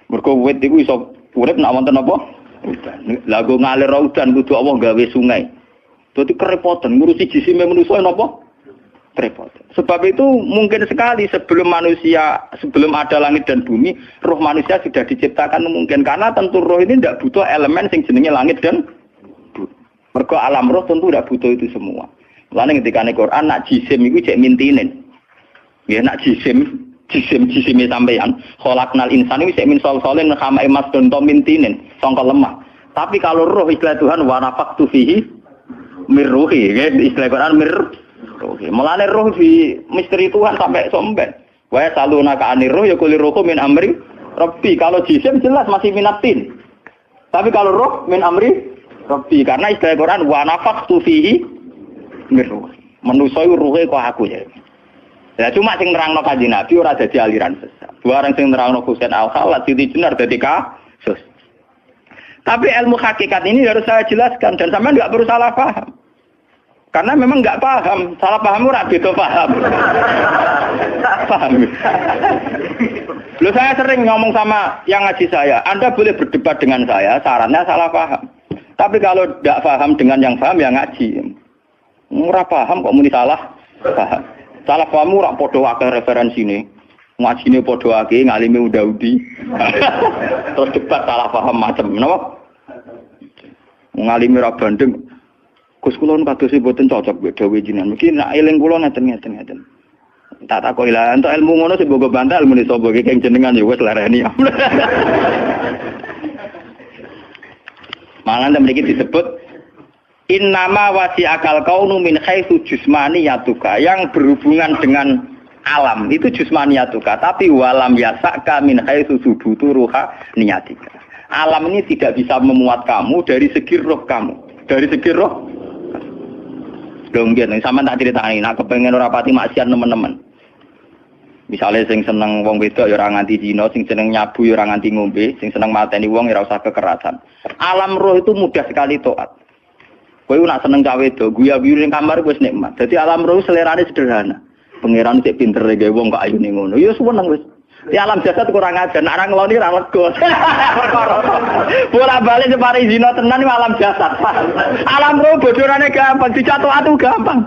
Mergo wit iku iso urip nek wonten apa? Udan. Lah go ngalir udan kudu Allah gawe sungai. Dadi kerepotan ngurusi jisime manusa napa? Kerepotan. Sebab itu mungkin sekali sebelum ada langit dan bumi, roh manusia sudah diciptakan mungkin karena tentu roh ini tidak butuh elemen sing jenenge langit dan bumi. Mergo alam roh tentu tidak butuh itu semua. Mulane ketika ning Quran nak jisim iku cek mintinen. Ya nak jisim sampeyan. Khalaqnal insana iku cek min salsalin khama'i masdun to mintinen, sangka lemah. Tapi kalau roh istilah Tuhan wa nafaqtu fihi mir ruhi, ya istilah Quran mir ruhi. Mulane roh di misteri Tuhan sampai somben. Wa salunaka anir ruh ya kulli ruhu min amri rabbi. Kalau jisim jelas masih minatin. Tapi kalau roh min amri rabbi karena istilah Quran wa nafaqtu fihi miruh. Manusa iku ruhe kok aku ya. Ya cuma sing nerangno Kanjeng Nabi ora dadi aliran sesat. Barang sing nerangno Husain Al-Khalid Siti Jenar dadi kasus. Tapi ilmu hakikat ini harus saya jelaskan dan sampean enggak perlu salah paham. Karena memang enggak paham, salah paham ora beda paham. Paham. Loh saya sering ngomong sama yang ngaji saya, Anda boleh berdebat dengan saya, sarannya salah paham. Tapi kalau enggak paham dengan yang paham ya ngaji. Ora paham kok muni salah paham. Salah paham ora padha akeh referensine. Ngajine padha akeh, ngalime unda-undi. Terus debat salah paham macam napa? Ngalime ora bandeng. Gus kula kados mboten cocok mbek dawuh jenengan. Mungkin nek eling kula ngeten. Tak takoki lah entuk ilmu ngono sing mbok bantal muni sapa iki keng jenengan ya wis lareni. Malah mriki disebut innama wasi akal kaunu min haitsu jusmaniyatuka yang berhubungan dengan alam itu jusmaniyatuka tapi walam yasaka min haitsu subutu ruha niyatika. Alam ini tidak bisa memuat kamu dari segi roh kamu. Dari segi roh. Dong nggih sampean tak critani nek kepengin ora pati maksiat teman-teman. Misalnya sing seneng wong wedok ya ora nganti zina, sing seneng nyabu ya ora nganti ngombe, sing seneng mateni wong ya ora usah kekerasan. Alam roh itu mudah sekali taat. Kowe nak seneng cawe do, guyu-guyu ning kamar wis nikmat. Dadi alam roh selerane sederhana. Pangeran cek pinter gawe wong kok ayune ngono. Ya seneng wis. Di alam jasad kurang ajar, nak ra ngeloni ra lega. Bola-balik separi zina tenan iki alam jasad. Alam roh bocorane gampang, dicatu atu gampang.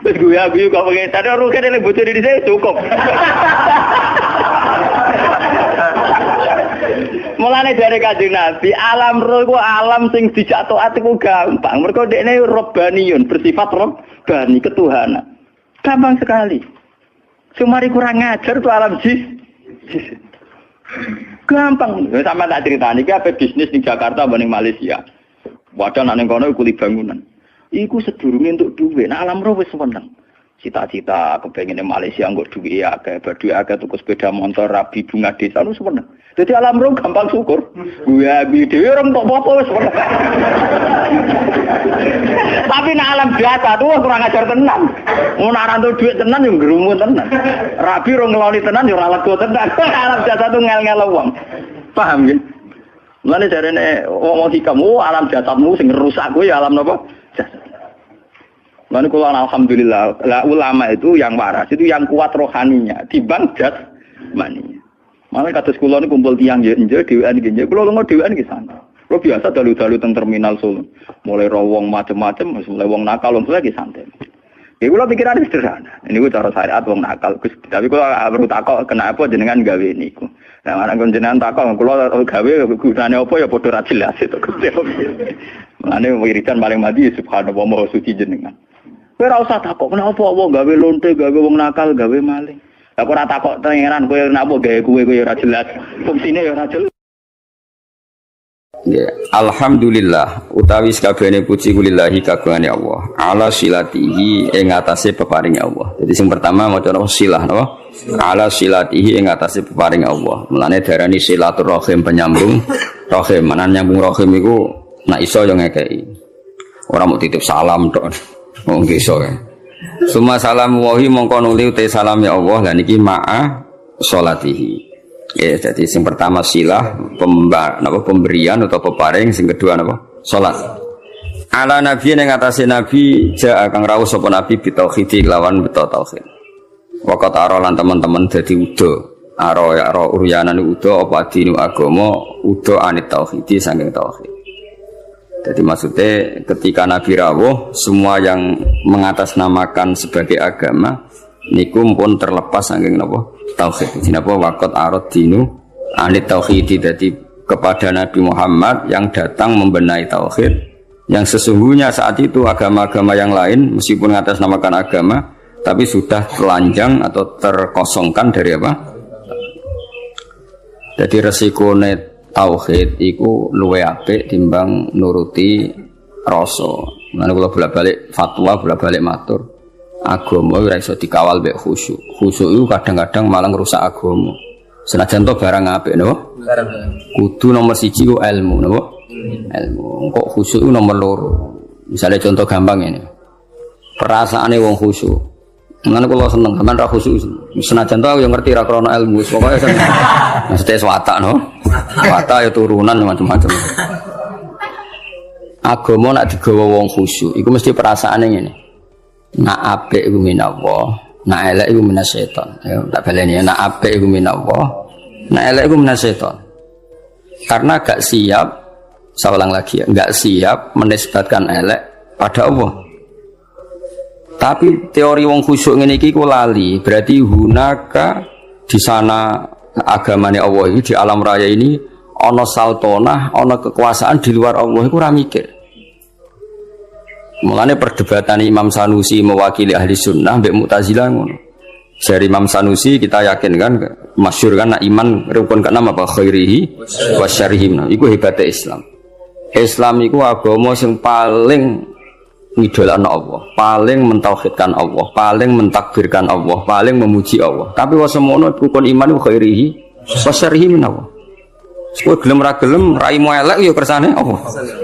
Wis guyu-guyu kok pengen sadar roh kene bocor di sini cukup. Mulane dari Kanjeng Nabi, alam roh iku alam sing dijatuh atiku gampang. Mergo dekne robbaniyun, bersifat robbani, ketuhanan. Gampang sekali. Sumari kurang ngajar tuh alam jis. Gampang. Sama tak ceritani iki ape bisnis ning Jakarta apa ning Malaysia. Wadah nang kono kuli bangunan. Iku sedurunge entuk dhuwit, nah alam roh wis seneng. cita-cita kepengen Malaysia nggo duwe akeh, badhe akeh tuku sepeda motor, rabi bunga desa lu seneng. Dadi alam roh gampang syukur. Gue abi dhewe orang tok apa wis. Tapi nek alam biasa tuh kurang ajar tenan. Mun ora entuk dhuwit tenan yo ngrumun tenan. Rabi ora ngeloni tenan yo ora lega tenan. Alam biasa tuh ngel-ngel wong. Paham nggih? Mulane jarene wong hikamu alam jasadmu sing rusak kuwi alam napa? Jasad. Mulane kula alhamdulillah, ulama itu yang waras, itu yang kuat rohaninya timbang jasmaninya. Malah kados kula niku kumpul tiyang nggih dhewean nggih. Kula lunga dhewean nggih santai. Kula biasa dalu-dalu teng terminal Solo. Mulai wong macam-macam, mulai wong nakal wong lagi santai. Ya kula pikirane sederhana. Niku cara syariat wong nakal. Tapi kula perlu takok kenapa jenengan gawe niku. Nah, ana jenengan takok kula gawe gunane apa ya padha ra jelas itu Gusti. Mulane wiridan paling mati subhanallah maha suci jenengan. Kowe ora usah takok kenapa wong gawe lonte, gawe wong nakal, gawe maling. Aku ora takok tengeran kowe napa gawe kowe ora jelas. Fungsine ya ora jelas. Ya, alhamdulillah utawi sakabehane puji kulillahi kagungane Allah. Ala silatihi ing atase peparinge Allah. Jadi sing pertama maca silah napa? Ala silatihi ing atase peparinge Allah. Mulane darani silaturahim penyambung rahim. Manan nyambung rahim iku nek iso yo ngekeki. Ora mau titip salam tok. Wong iso ya. Suma salam wahi mongko nuli te salam ya Allah lan iki ma'a sholatihi. Ya, jadi yang pertama silah pemberian atau peparing, yang kedua apa? Salat. Ala nabi yang ngatasi nabi ja kang rawuh sapa nabi bitauhid lawan bitauhid. Waqat arolan teman-teman dadi udo. Aro ya ro uryanan udo apa dinu agama udo anit tauhid saking tauhid. Jadi maksudnya ketika nabi rawuh semua yang mengatasnamakan sebagai agama niku pun terlepas saking napa? Tauhid. Jenapa waqat arad dinu anit tauhid. Jadi kepada Nabi Muhammad yang datang membenahi tauhid, yang sesungguhnya saat itu agama-agama yang lain meskipun mengatasnamakan agama tapi sudah telanjang atau terkosongkan dari apa? Jadi resikone tauhid iku luwe apik timbang nuruti rasa. Lan kula bolak-balik fatwa, bolak-balik matur. Agama ora iso dikawal mek khusyuk. Khusyuk itu kadang-kadang malah ngrusak agama. Senajan to barang apik napa? Barang. Kudu nomor 1 ku ilmu napa? Ilmu. Kok khusyuk itu nomor 2. Misalnya contoh gampang ini. Perasaane wong khusyuk. Mulane kula seneng sampean ra khusyuk. Senajan to aku yo ngerti ra krana ilmu, pokoke seneng. Mesti watak no. Watak ya turunan macam-macam. Agama nak digawa wong khusyuk, iku mesti perasaane ngene. Nak apik iku minallah, nak elek iku minasyaiton. Ya tak baleni nak apik iku minallah, nak elek iku minasyaiton. Karena gak siap, saya ulang lagi ya, gak siap menisbatkan elek pada Allah. Tapi teori wong khusyuk ngene iki ku lali, berarti hunaka di sana agamane Allah ini di alam raya ini ana saltonah, ana kekuasaan di luar Allah iku ora mikir. Mulane perdebatan Imam Sanusi mewakili ahli sunnah mbek Mu'tazilah ngono. Dari Imam Sanusi kita yakin kan masyhur kan iman rukun ke-6 apa khairihi wa syarrihi. Iku hebatnya Islam. Islam iku agama sing paling ngidolakno Allah, paling mentauhidkan Allah, paling mentakbirkan Allah, paling memuji Allah. Tapi wa semono rukun iman iku khairihi wa syarrihi min Allah. Kowe gelem ra gelem raimu elek ya kersane Allah.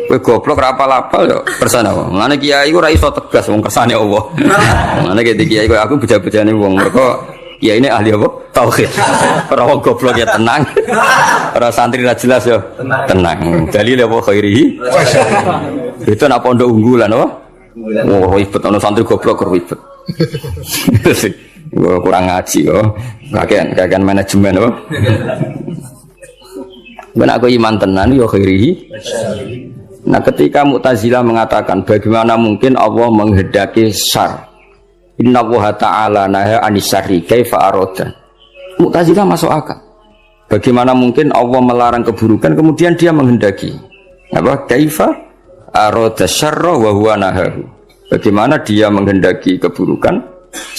Kowe goblok ra apal-apal ya kersane Allah. Mulane kiai ku ra iso tegas wong kersane Allah. Mulane kiai kowe aku beja-bejane wong mergo kiai ini ahli apa? Tauhid. Ora wong goblok ya tenang. Ora santri ra jelas ya tenang. Dalil apa khairihi? Itu nak pondok unggulan apa? Oh ribet ana santri goblok ribet. Kurang ngaji kok. Kakean manajemen apa? Ben aku iman tenan ya khairihi. Nah ketika Mu'tazilah mengatakan bagaimana mungkin Allah menghendaki syar. Innallaha ta'ala naha anis syarri kaifa arada. Mu'tazilah masuk akal. Bagaimana mungkin Allah melarang keburukan kemudian dia menghendaki. Apa? Kaifa arada syarra wa huwa nahahu. Bagaimana dia menghendaki keburukan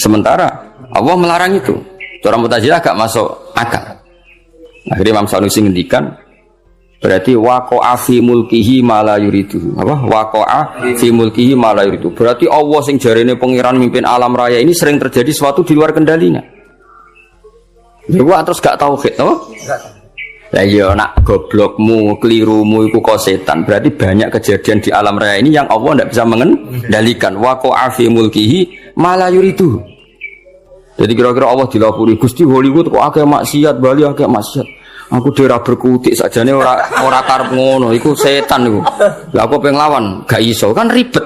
sementara Allah melarang itu. Cara Mu'tazilah agak masuk akal. Akhirnya Imam Sanusi ngendikan Berarti waqa'a fi mulkihi ma la yuridu. Apa? Waqa'a fi mulkihi ma la yuridu. Berarti Allah sing jarene pangeran mimpin alam raya ini sering terjadi sesuatu di luar kendalinya. Lha terus gak tauhid, apa? Lah iya nak goblokmu, kelirumu iku kok setan. Berarti banyak kejadian di alam raya ini yang Allah ndak bisa mengendalikan. Waqa'a fi mulkihi ma la yuridu. Jadi kira-kira Allah dilapuri Gusti Hollywood kok akeh maksiat, Bali akeh maksiat. Aku daerah berkutik sajane ora karep ngono, iku setan iku. Lah aku pengen lawan, gak iso, kan ribet.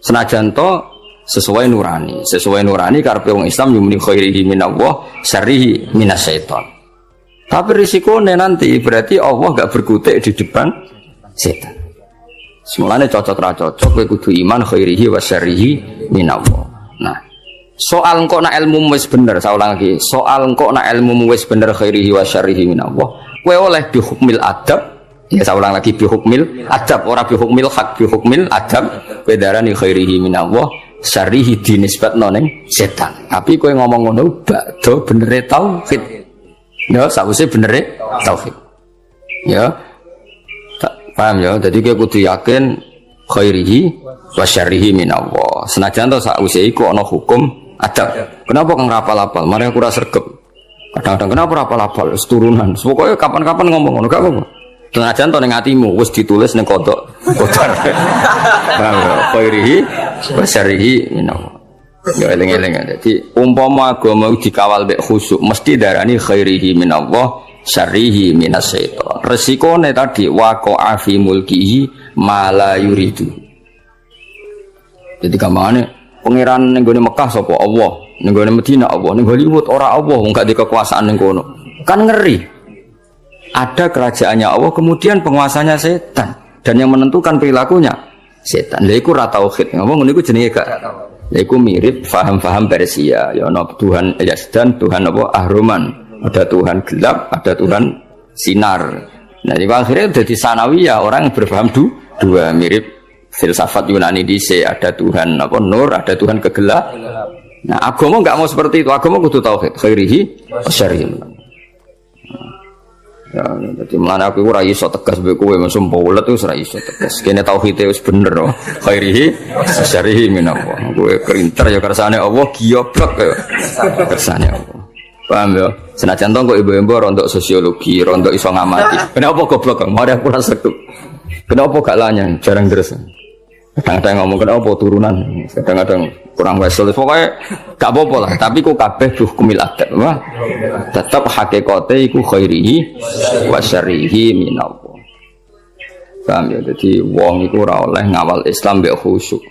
Senajan to sesuai nurani karepe wong Islam yumni khairihi minallah, syarrihi minasyaiton. Tapi risikone nanti berarti Allah gak berkutik di depan setan. Semulane cocok ra cocok kowe kudu iman khairihi wa syarrihi minallah. Nah, soal engkau nak ilmu wis bener, saya ulang lagi. Soal engkau nak ilmu wis bener khairihi wa syarrihi minallah. Kowe oleh bihukmil adab. Ya saya ulang lagi bihukmil adab, ora bihukmil hak, bihukmil adab. Kowe darani khairihi minallah, syarrihi dinisbatno ning setan. Tapi kowe ngomong ngono bakdo benere tauhid. Ya, sakwise benere tauhid. Ya. Paham ya? Jadi kowe kudu yakin khairihi wa syarrihi minallah. Senajan to sakwise iku ana hukum adab. Kenapa kang rapal-apal? Mari aku ora sregep. Kadang-kadang kenapa rapal-apal? Wis turunan. Pokoke kapan-kapan ngomong ngono gak apa-apa. Senajan to ning atimu wis ditulis ning kodok. Khairihi wa syarrihi minallah. Ya eling-eling. Dadi umpama agama dikawal mek khusyuk mesti darani khairihi minallah, syarrihi minasyaiton. Resikone tadi waqa'a fi mulkihi ma la yuridu. Jadi gampangane pangeran ning gone Mekah sapa Allah, ning gone Madinah Allah, ning Hollywood ora Allah, wong gak di kekuasaan ning kono. Kan ngeri. Ada kerajaannya Allah, kemudian penguasanya setan dan yang menentukan perilakunya setan. Lha iku ra tauhid. Ngomong ngono iku jenenge gak. Lha iku mirip faham-faham Persia. Ya ana Tuhan Yazdan, Tuhan apa Ahroman. Ada Tuhan gelap, ada Tuhan sinar. Nah, di akhirnya jadi sanawiyah orang yang berfaham dua mirip filsafat Yunani dhisik, ada Tuhan apa nur, ada Tuhan kegelap. Nah, agama enggak mau seperti itu. Agama kudu tauhid, khairihi wa syarrihi. Ya, jadi mulane aku ora iso tegas mbek kowe mesum polet wis ora iso tegas. Kene tauhid wis bener no. Khairihi wa syarrihi minallah. Kowe kerinter ya kersane Allah, giyoblok ya. Kersane Allah. Paham ya? Senajan to kok ibu-ibu rontok sosiologi, rontok iso ngamati. Kenapa goblok kok? Mari aku rasa sekep. Kenapa gak lanyang? Jarang deres. Kadang-kadang ngomong kenapa turunan, kadang-kadang kurang wesel. Pokoknya gak apa-apa lah. Tapi ku kabeh hukumil adab. Tetap hakikate iku khairihi wa syarrihi minallah. Paham ya? Jadi wong iku ora oleh ngawal Islam mbek khusyuk.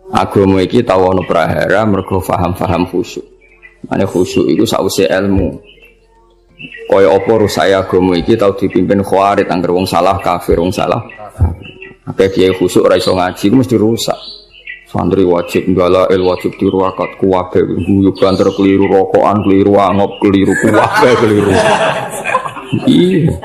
Agama iki tau ana prahara mergo paham-paham khusyuk. Ane khusyuk itu sausé ilmu. Kaya apa rusak agama iki tau dipimpin khawarij angger wong salah kafir wong salah. Akeh kiai khusyuk ora iso ngaji ku mesti rusak. Santri wajib ngalail wajib diruakat kuwabe guyu banter keliru rokokan keliru angop keliru kuwabe keliru. Iya.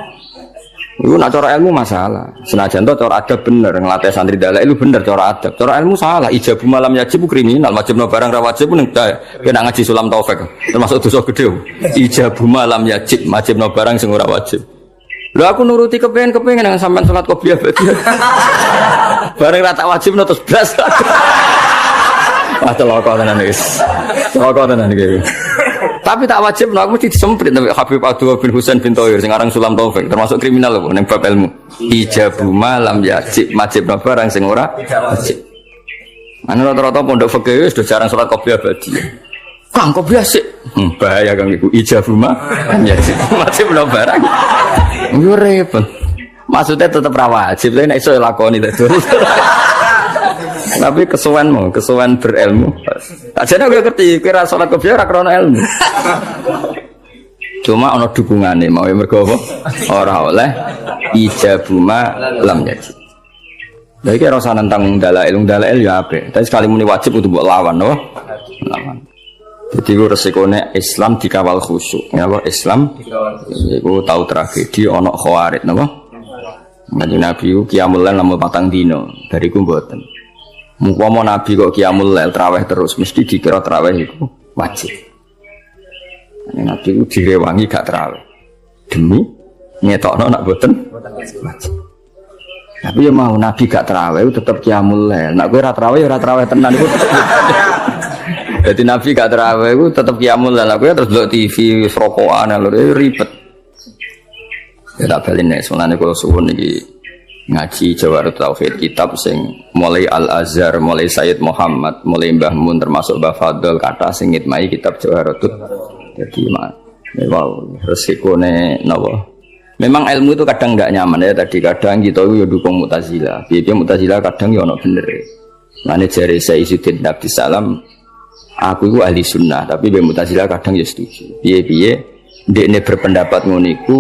Itu nak cara ilmu masalah. Senajan to cara adab bener nglatih santri dalek itu bener cara adab. Cara ilmu salah. Ijabu malam yajib kriminal, wajibno barang ra wajib ning kena ngaji sulam taufik. Termasuk dosa gede. Ijabu malam yajib, wajibno barang sing ora wajib. Lho aku nuruti kepengin nang sampean salat qobliyah berarti. Bareng ra tak wajibno terus blas. Wah celaka tenan wis. Celaka tenan iki. Tapi tak wajib aku mesti disemprit sampai Habib Abdullah bin Husain bin Thohir sing aran Sulam Taufik termasuk kriminal lho ning bab ilmu. Ijabu malam yajib wajibno barang sing ora wajib. Anu rata-rata pondok fikih wis do jarang salat qobliyah badi. Kang qobliyah sik. Bahaya Kang iku ijabu malam yajib wajibno barang. Yo repot. Maksudnya tetap ra wajib, tapi nek iso lakoni terus. Tapi kesuwen berilmu. Ajane aku ngerti, kira salat qobliyah ora krana ilmu. Cuma ana dukungane mau mergo apa? Ora oleh ijabu ma lam yajib. Lha iki rasa nentang dalail ya apik. Tapi sekali muni wajib kudu mbok lawan, no? Lawan. Jadi itu resikone Islam dikawal khusyuk. Ya apa Islam? Iku tahu tragedi ana khawarij napa? Kanjeng Nabi ku qiyamul lail namun 4 dina. Bariku mboten. Mumpama Nabi kok qiyamul lail traweh terus mesti dikira traweh iku wajib. Nabi ku direwangi gak traweh. Demi ngetokno nak boten wajib. Tapi ya mau Nabi gak terawih tetap qiyamul lail. Nak kowe ora terawih ora terawih tenan iku. Jadi Nabi gak terawih iku tetap qiyamul lail. Kowe terus delok TV wis rokokan lho ribet. Ya tak balene sunane kula suwun iki ngaji Jawarut Tauhid kitab sing mulai Al-Azhar, mulai Sayyid Muhammad, mulai Mbah Mun termasuk Mbah Fadl kata sing ngitmai kitab Jawarut. Jadi wow resikone napa? Memang ilmu itu kadang enggak nyaman ya tadi kadang kita itu ya dukung Mu'tazilah. Piye Mu'tazilah kadang ya ono bener. Mane jare Sayyidina Abdussalam aku itu ahli sunnah tapi be Mu'tazilah kadang ya setuju. Piye-piye ndekne berpendapat ngono iku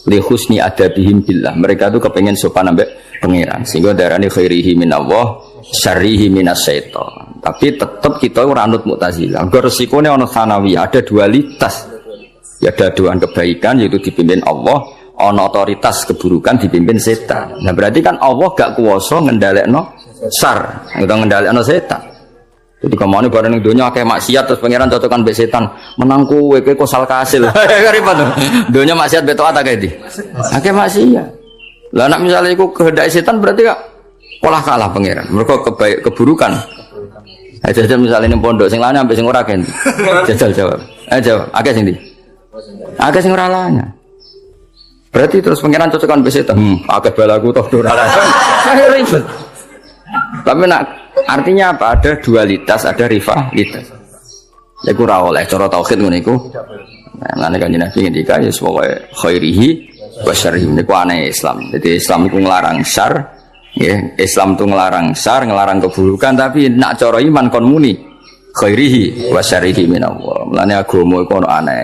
li husni adabihim billah. Mereka tuh kepengen sopan ambek pangeran. Sehingga darani khairihi minallah, syarrihi minasyaiton. Tapi tetap kita ora anut Mu'tazilah. Engko resikone ana sanawiyah, ada dualitas. Ya ada dua kebaikan yaitu dipimpin Allah, ana otoritas keburukan dipimpin setan. Nah berarti kan Allah gak kuwasa ngendhalekno syar, utawa ngendhalekno setan. Jadi kemana barang dunia kayak maksiat terus pangeran cocokan mbek setan menangku kowe kosal kasil. Ribet. Dunia maksiat beto ata kae iki. Akeh maksiat. Lah nek misale iku kehendak setan berarti kok olah kalah pangeran. Mergo keburukan. Jajal misale ning pondok sing lanang ambek sing ora gen. Jajal jawab. Jawab. Akeh sing ndi? Akeh sing ora lanang. Berarti terus pangeran cocokan mbek setan. Akeh balaku toh ora lanang. Ribet. Tapi nak artinya apa? Ada dualitas, ada rivalitas. Ya ora oleh cara tauhid ngono iku. Nah, nek kanjeng Nabi ngendika ya pokoke khairihi wa syarrihi niku aneh Islam. Jadi Islam iku nglarang syar, nggih. Islam itu nglarang syar, nglarang keburukan tapi nak cara iman kon muni khairihi wa syarrihi minallah. Mulane agama iku ono aneh.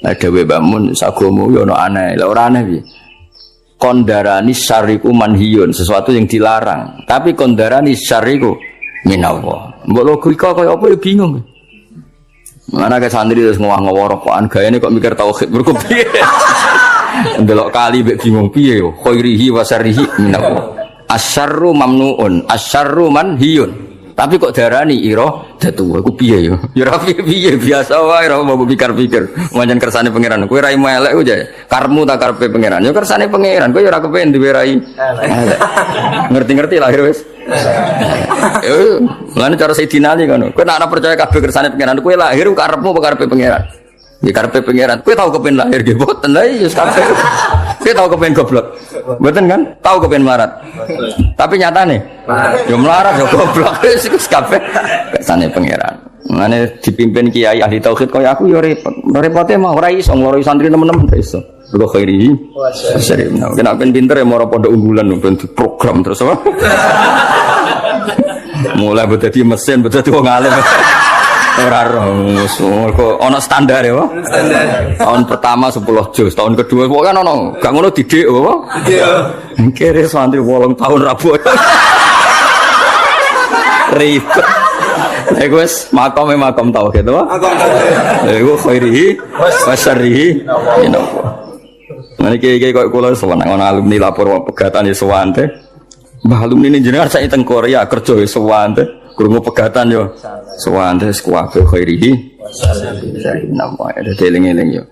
Lah dhewe bangun agama yo ono aneh. Lah ora aneh piye? Kondarani syariku manhiyun sesuatu yang dilarang tapi kondarani syariku minallah mbok logika kaya apa ya bingung mana ke santri terus ngowah-ngowah rokokan gayane kok mikir tauhid mergo piye ndelok kali mbek bingung piye yo khairihi wa syarrihi minallah asyarru mamnuun asyarru manhiyun tapi kok darani ira datu aku piye yo ya ora piye biasa wae ora mau pikir-pikir pancen kersane pangeran kowe ra imo elek aja karmu tak karepe pangeran yo kersane pangeran kowe yo ora kepen duwe rai ngerti-ngerti lahir wis yo lan cara Sayyidina Ali ngono kowe nek percaya kabeh kersane pangeran kowe lahir karepmu apa karepe pangeran ya karepe pangeran kowe tau kepen lahir nggih boten lha yo kabeh kowe tau kepen goblok mboten kan tau kepen melarat tapi nyatane yo melarat yo goblok wis kabeh kersane pangeran. Mane dipimpin kiai ahli tauhid kaya aku yo repot. Repote mah ora iso ngloroi santri temen-temen ora iso. Mergo khairi. Sering. Kena ben pinter ya moro pondok unggulan ben diprogram terus apa? Mulai dadi mesin, dadi wong alim. Ora kok ana standar ya, Pak. Standar. Tahun pertama 10 juz, tahun kedua kok kan ono gak ngono didik apa? Iya. Kere santri 8 tahun rabu. Ribet. Iku wis makom tauhid to. Makom tauhid. Iku khairihi wa syarrihi minallah. Nah iki kok kula sowan ana alumni lapor pegatan ya sowan teh. Mbah alumni jenengan sak teng Korea kerja ya sowan teh. Krungu pegatan yo sowan teh kuwabe khairihi wa syarrihi minallah. Ada eling-eling yo.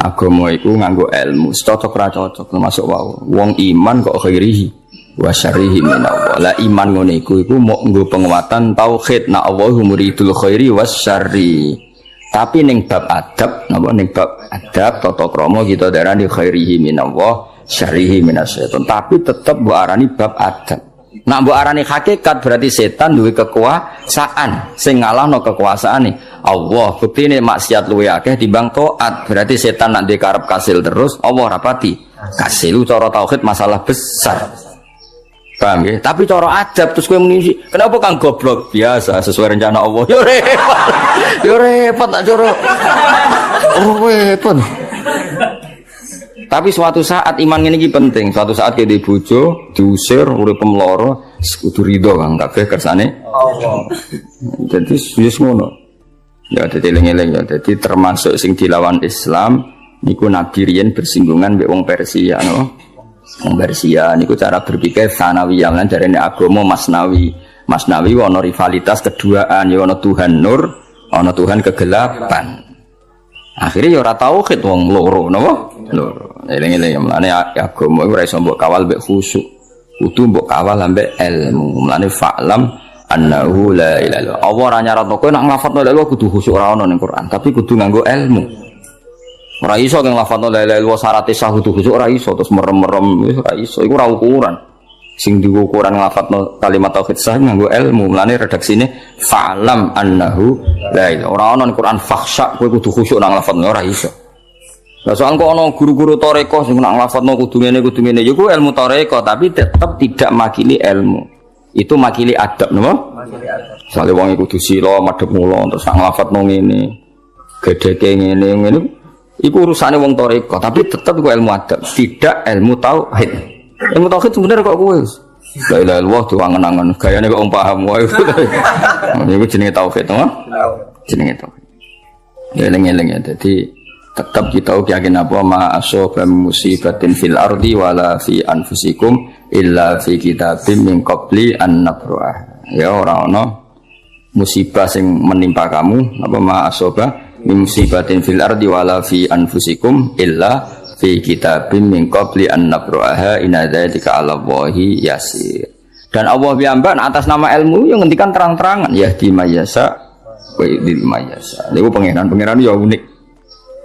Agama iku nganggo ilmu, cocok ra cocok termasuk wau. Wong iman kok khairihi wa syarrihi minallah. La iman ngene iku mok nggo penguatan tauhid na Allahu muridul khairi was syarri. Tapi ning bab adab napa ning bab adab tata krama kita darani khairihi minallah syarrihi minasyaiton. Tapi tetep mbok arani bab adab. Nak mbok arani hakikat berarti setan duwe kekuasaan sing ngalahno kekuasaane Allah. Buktine maksiat luwe akeh timbang taat. Berarti setan nak dikarep kasil terus Allah rapati kasil. Cara tauhid masalah besar. Paham ya? Tapi cara adab terus kowe mengisi. Kenapa kang goblok? Biasa sesuai rencana Allah. Yo repot. Yo repot tak cara. Oh repot. Tapi suatu saat iman ngene iki penting. Suatu saat kene bojo diusir urip pemloro kudu rido kang kabeh kersane Allah. Jadi wis ngono. Ya dadi eling-eling ya. Dadi termasuk sing dilawan Islam niku Nabi riyen bersinggungan mbek wong Persia no. Persia niku cara berpikir sanawiyah lan jarene agama masnawi. Masnawi ana rivalitas keduaan ya ana Tuhan nur, ana Tuhan kegelapan. Akhirnya ya ora tauhid wong loro napa? loro. Eling-eling mulane agama iku ora iso mbok kawal mbek khusyuk. Kudu mbok kawal ambek ilmu. Mulane fa'lam annahu la ilaha illallah. Allah ora nyaratno kowe nek nglafadzno la ilaha kudu khusyuk ora ono ning Quran, tapi kudu nganggo ilmu. Ora iso kang nglafadzno la ilaha illallah syarat sah kudu khusyuk ora iso terus merem-merem wis ora iso. Iku ora ukuran. Sing diukuran nglafadzno kalimat tauhid sah nganggo ilmu. Mulane redaksine fa'lam annahu la ilaha. Ora ono ning Quran fakhsha kowe kudu khusyuk nang nglafadzno ora iso. Lah soal kok ana guru-guru tarekah sing nak nglafadzno kudu ngene ya ku ilmu tarekah tapi tetap tidak makili ilmu. Itu makili adab napa? Makili adab. Sale wong iku kudu sila madhep mula terus nak nglafadzno ngene. Gedheke ngene. Iku urusane wong tarekah tapi tetap iku ilmu adab, tidak ilmu tauhid. Ilmu tauhid sebenarnya kok kowe. La ilaha illallah diwangen-angen gayane kok wong paham wae. Iku jenenge tauhid, napa? Jenenge tauhid. Eling-eling ya dadi tetap kita yakin apa ma asoba musibatin fil ardi wala fi anfusikum illa fi kitabim min qabli an nabra'ah. Ya ora ana musibah sing menimpa kamu apa ma asoba musibatin fil ardi wala fi anfusikum illa fi kitabim min qabli an nabra'ah inna dzalika 'ala Allahi yasir. Dan Allah piyambak atas nama ilmu yang ngendikan terang-terangan ya di mayasa wa di mayasa. Niku pangeran ya unik.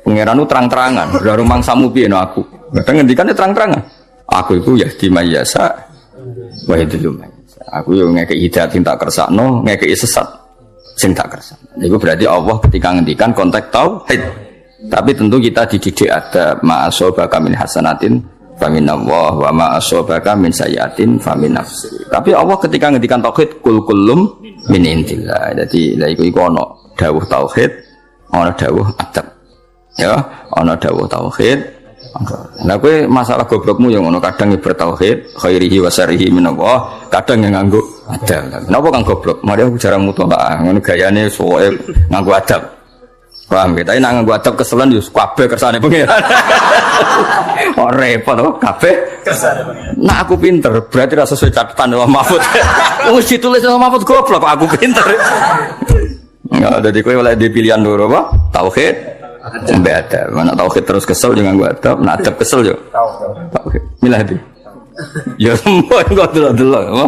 Pangeran itu terang-terangan, udah rumang samu piye no aku. Kadang ngendikane terang-terangan. Aku itu ya di mayasa wa hidul mayasa. Aku yo ngekeki hidayat sing tak kersakno, ngekeki sesat sing tak kersakno. Iku berarti Allah ketika ngendikan konteks tauhid. Tapi tentu kita dididik ada ma'asobaka min hasanatin famin Allah wa ma'asobaka min sayyatin famin nafsi. Tapi Allah ketika ngendikan tauhid kul kullum min indillah. Jadi lha iku ana dawuh tauhid, ana dawuh adab. Ya, ana dawuh tauhid. Lah kowe masalah goblokmu yang ngono kadang bertauhid, khairihi wa syarrihi min Allah, kadang yang nganggo adab. Napa kang goblok? Mari aku jarang mutolaah, ngono gayane soe nganggo adab. Paham kita ini nganggo adab keselan yo kabeh kersane pengiran. Oh repot to kabeh kersane pengiran. Nah aku pinter, berarti ra sesuai catatan Allah Mahfud. Wis ditulis Allah Mahfud goblok aku pinter. Enggak ada di kowe oleh di pilihan loro apa? Tauhid sampai ada, mana tauhid terus kesel jangan gua adab, nah adab kesel jo. Tauhid, milah di. Ya semua enggak dulu, apa?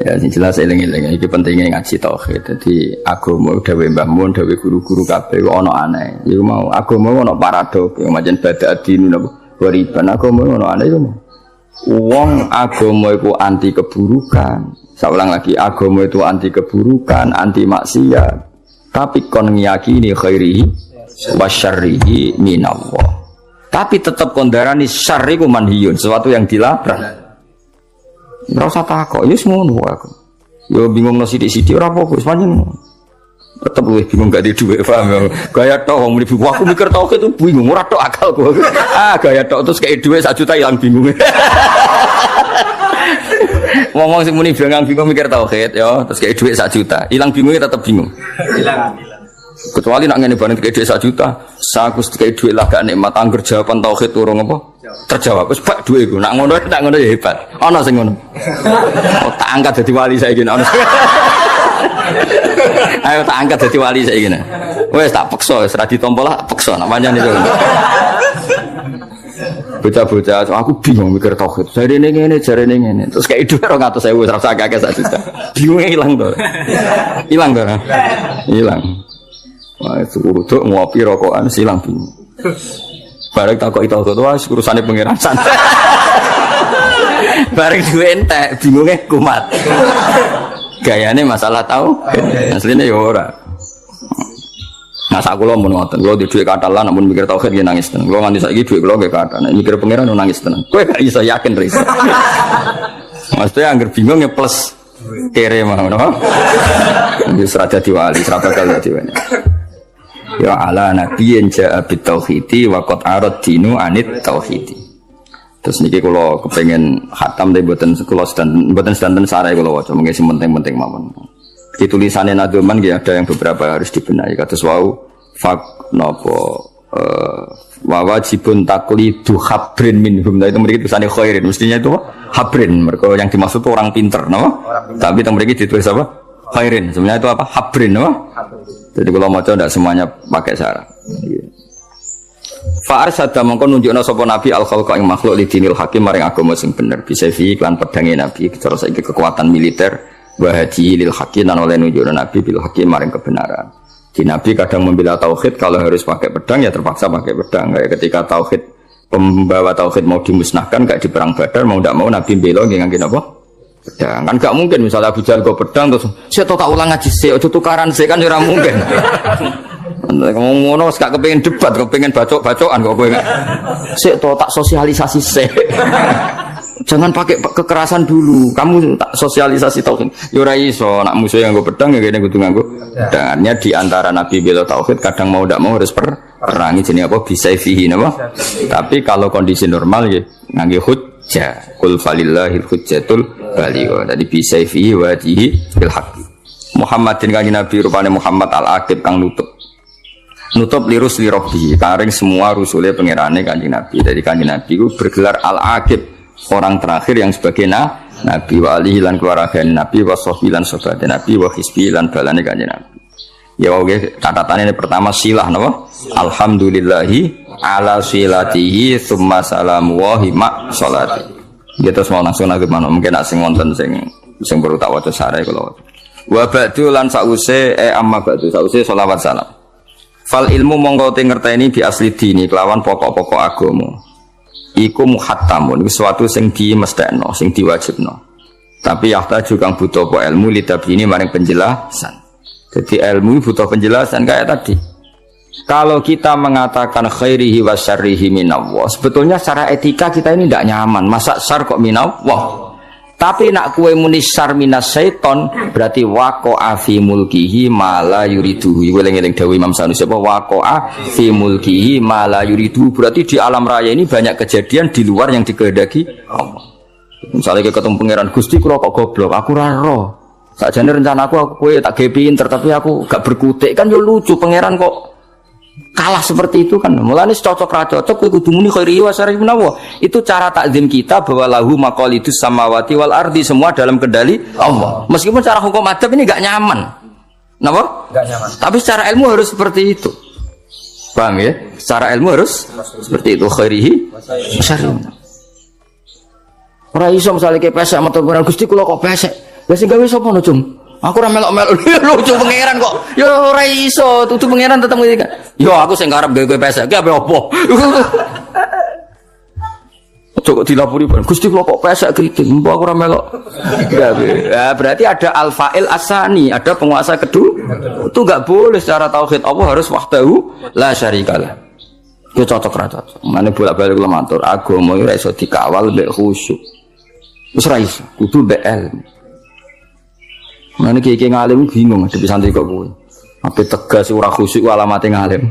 Ya, sing jelas eling-eling iki pentingnya ngaji tauhid. Jadi agama dawuh Mbah Mun, dawuh guru-guru kabeh kok ana aneh. Iku mau agama ana paradok, yang macam bada adin napa wariban agama ana aneh iku. Wong agama iku anti keburukan. Saya ulang lagi, agama itu anti keburukan, anti maksiat. Tapi kon ngiyakini khairihi wa syarrihi minallah. Tapi tetap kondarani syarri ku manhiyun, sesuatu yang dilarang. Ora usah takok, ya semono aku. Yo bingung no sithik-sithik ora apa-apa, sepanjang. Tetep luwih bingung gak di dhuwit, paham. Gaya tok wong mlebu aku mikir tauhid itu bingung, ora tok akalku. Gaya tok terus kayak dhuwit 1 juta ilang bingung. Ngomong sing muni bingung mikir tauhid ya, terus kayak dhuwit 1 juta. Ilang bingungnya tetap bingung. Hilang. Kecuali nak ngene bareng kayak dhuwit 1 juta, saku kayak dhuwit lah gak nikmat angger jawaban tauhid urung apa? Terjawab. Wis bak dhuwit iku. Nak ngono ya hebat. Ana sing ngono. Oh, tak angkat dadi wali saiki ana. Ayo tak angkat dadi wali saiki. Wis tak peksa, wis ra ditampa lah peksa nak pancen itu. Bocah-bocah, aku bingung mikir tauhid. Jarene ngene, jarene ngene. Terus kayak dhuwit 200.000 ora usah akeh 1 juta. Bingunge ilang to. Ilang to. Ilang. Wah, suruh ngopi rokokan silang bingung. Bareng takok itu wis urusane pangeran santai. Bareng duwe entek, bingunge kumat. Gayane masalah tahu, asline ya ora. Nah sak kula mun ngoten, kula duwe dhuwit kathah lan mun mikir tauhid nggih nangis tenan. Kula nganti saiki dhuwit kula nggih kathah. Nek mikir pangeran nangis tenan. Kowe gak iso yakin ra iso. Maksudnya anggar bingung ya plus kere mah ngono. Wis ra dadi wali, ra bakal dadi wali. Ya ala nabiyyin ja'a bit tauhidi wa qad arad dinu anit tauhidi. Terus niki kula kepengin khatam tapi mboten sedanten sarai kula waca mengki sing penting-penting mawon. Di tulisannya Nadoman nggih ada yang beberapa harus dibenahi. Kados wau fak napa wa wajibun taqlidu habrin minhum. Itu mriki tulisane khairin. Mestinya itu habrin. Mereka yang dimaksud itu orang pinter, napa? Tapi teng mriki ditulis apa? Khairin. Sebenarnya itu apa? Habrin, napa? Jadi kalau maca ndak semuanya pakai syarat. Fa'arsada mongko nunjukna sapa nabi al-khalqa ing makhluk lidinil hakim maring agama sing bener bisa fi lan pedange nabi cara saiki kekuatan militer wa hadi lil hakim lan oleh nunjukna nabi bil hakim maring kebenaran. Di nabi kadang membela tauhid kalau harus pakai pedang ya terpaksa pakai pedang. Kayak ketika tauhid pembawa tauhid mau dimusnahkan kayak di perang Badar mau ndak mau nabi bela nggih ngangge apa? Pedang. Kan gak mungkin misalnya Abu Jahal go pedang terus saya tak ulang ngaji sik aja tukaran sik kan ora mungkin. Ngomong ngono gak kepengin debat, kepengin bacok-bacokan kok kowe. Sik to tak sosialisasi sik. Jangan pakai kekerasan dulu. Kamu tak sosialisasi tauhid. Ya ora iso, nak musuh yang nggo pedang ya kene kudu nganggo. Dangannya di antara nabi bela tauhid kadang mau ndak mau harus perangi jenenge apa bisa fihi napa. Tapi kalau kondisi normal ya ngangge hujjah. Qul falillahil hujjatul baligh. Jadi bisa fihi wajihi bil haqq. Muhammadin kanjeng Nabi rupane Muhammad al-Aqib kang nutup lirus lirobi taring semua rusule pengerane kanjeng Nabi. Jadi kanjeng Nabi itu bergelar al-Aqib, orang terakhir yang sebagai Nabi wa alihi lan keluargane Nabi wa sahbihi lan sahabate Nabi wa hisbi lan balane kanjeng Nabi. Ya oke, catatannya ini pertama silah napa? Alhamdulillahi ala silatihi tsumma salamu wa hima sholati. Ya terus mau langsung nang mana mungkin nak sing wonten sing perlu tak waca sare kula. Wa ba'du lan sause amma ba'du sause selawat salam. Fal ilmu mongko te ngerteni bi asli dini kelawan pokok-pokok agama. Iku muhattamun sesuatu sing dimestekno, sing diwajibno. Tapi yahta juga butuh apa ilmu lidabini maring penjelasan. Jadi ilmu butuh penjelasan kayak tadi. Kalau kita mengatakan khairihi wa syarrihi minallah, sebetulnya secara etika kita ini tidak nyaman. Masa syar kok minallah? Tapi nak kue muni syar minas syaiton berarti waqa'a fi mulkihi ma la yuridu. Eling-eling dawuh Imam Sanusi apa waqa'a fi mulkihi ma la yuridu berarti di alam raya ini banyak kejadian di luar yang dikehendaki Allah. Misalnya ketemu pangeran Gusti kula kok goblok, aku ora ero. Sakjane rencana aku kowe tak gawe pinter tapi aku gak berkutik kan yo lucu pangeran kok kalah seperti itu kan. Mulane cocok ra cocok kowe kudu muni khairi wa syarri menawa. Itu cara takzim kita bahwa lahu maqalidus samawati wal ardi semua dalam kendali Allah. Meskipun cara hukum adab ini enggak nyaman. Napa? Enggak nyaman. Tapi secara ilmu harus seperti itu. Paham ya? Secara ilmu harus seperti itu khairihi wa syarri. Ora iso misale ke pesek metu Gusti kula kok pesek. Lah sing gawe sapa no, Cung? Aku ora melok-melok lucu pangeran kok. Ya ora iso, tutu pangeran tetep ngene. Yo aku sing karep gawe pesek, ki ape opo? Coba dilapori, Gusti kula kok pesek kritik, mbok aku ora melok. Ya berarti ada al-fa'il asani, ada penguasa kedua. Itu enggak boleh secara tauhid Allah harus wahdahu la syarikalah. Itu cocok ra cocok. Mane bolak-balik kula matur, agama ora iso dikawal mbek khusyuk. Wis ra iso, kudu mbek ilmu. Mana kiai ngalim bingung ada santri kok kowe. Apa tegas ora khusyuk alamate ngalim.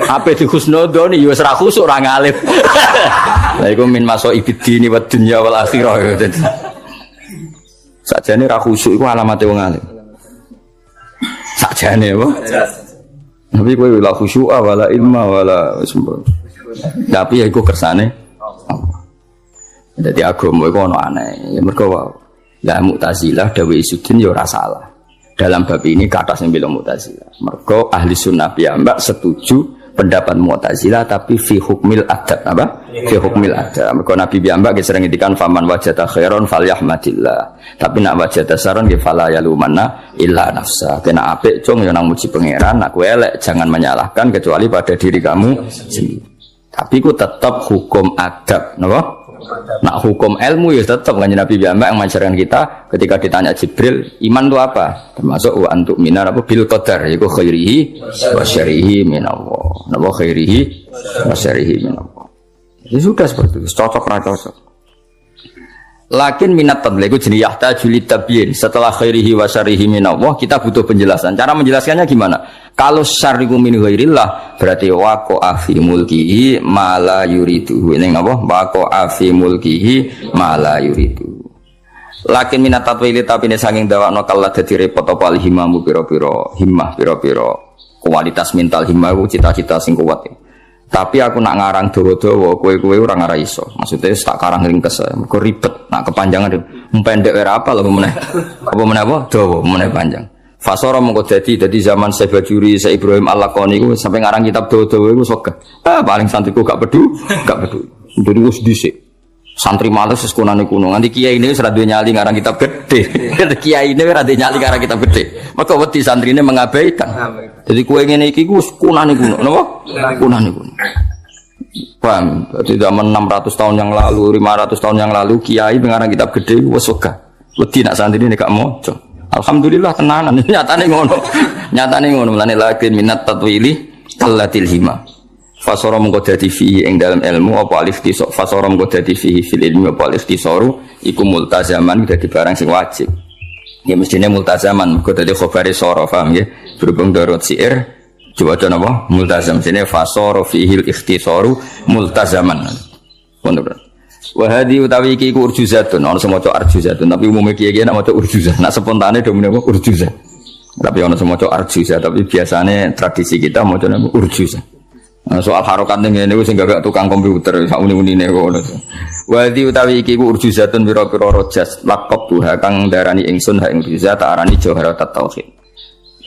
Apa di husnudon ya wis ra khusyuk ora ngalim. Lah iku min masaibid dini wa dunya wal akhirah. Sakjane ra khusyuk iku alamate wong alim. Sakjane apa? Tapi kowe la khusyuk wala ilma wala sembah. Tapi ya iku kersane Allah. Dadi agama iku ono aneh. Ya mergo lah Mu'tazilah dawe Isudin ya ora salah. Dalam bab ini kata sing bilang Mu'tazilah. Mergo ahli sunnah piyambak setuju pendapat Mu'tazilah tapi fi hukmil adab apa? Fi hukmil adab. Mergo Nabi piyambak sering ngendikan faman wajada khairon falyahmadillah. Tapi nak wajada saron ya fala yalumanna illa nafsa. Kena apik cung ya nang muji pangeran, nak kowe elek jangan menyalahkan kecuali pada diri kamu sendiri. Tapi ku tetap hukum adab, napa? Nak hukum ilmu ya tetap kan Nabi Muhammad yang mengajarkan kita ketika ditanya Jibril iman itu apa termasuk wa antuk minar apa bil qadar yaitu khairihi wa syarrihi minallah napa khairihi wa syarrihi minallah. Ya sudah seperti itu cocok ra cocok. Lakin minat tadliq itu jenis yahtaju litabyin setelah khairihi wa syarrihi minallah kita butuh penjelasan. Cara menjelaskannya gimana? Kalau syarriku min ghairillah berarti waqa'a fi mulkihi ma la yuridu. Ini apa? Waqa'a fi mulkihi ma la yuridu. Lakin minat tatwili tapi ini saking dawakno kala dadi repot apa himamu pira-pira himmah pira-pira kualitas mental himmah cita-cita sing kuat. Tapi aku nak ngarang dawa-dawa kowe-kowe ora ngarah iso. Maksudnya tak karang ringkes mergo ribet nak kepanjangan pendek ora apa lho meneh. Apa meneh apa? Dawa meneh panjang. Fasara mengko dadi zaman Syekh Bajuri, Syekh Ibrahim Al-Laqani iku sampai ngarang kitab dawa-dawa iku sok. Paling santriku gak peduli. Jadi wis dhisik. Santri males wis kunane kuno. Nganti kiai ini wis ra duwe nyali ngarang kitab gede. Kiai ini ra duwe nyali ngarang kitab gede. Maka wedi santrine mengabaikan. Jadi kowe ngene iki wis kunane kuno, napa? Kunane kuno. Paham? Jadi zaman 600 tahun yang lalu, 500 tahun yang lalu kiai pengarang kitab gede wis wegah. Wedi nak santrine gak maca. Alhamdulillah tenanan. Nyatane ngono. Mulane lakin minat tatwili kallatil hima. Fasara mengko dadi fihi ing dalam ilmu apa alif tisok. Fasara mengko dadi fihi fil ilmi apa alif tisoru iku multazaman dadi barang sing wajib. Ya mestine multazaman mengko dadi khabare sara, paham ya? Berhubung darut syair diwaca napa? Multazam. Sine fasara fihi al-ikhtisaru multazaman. Pondok. Wa hadi utawi iki ku urjuzatun, ana semoco arjuzatun, tapi umumnya kiye-kiye nak maca urjuzah. Nak spontane do menapa urjuzah. Tapi ana semoco arjuzah, tapi biasane tradisi kita maca napa urjuzah. Nah, soal harokat ngene niku sing gak tukang komputer sak uni-unine ngono. Wa hadi utawi iki ku urjuzatun pira-pira rojas laqab tuha kang darani ingsun ha ing urjuzah tak arani jawharat tauhid.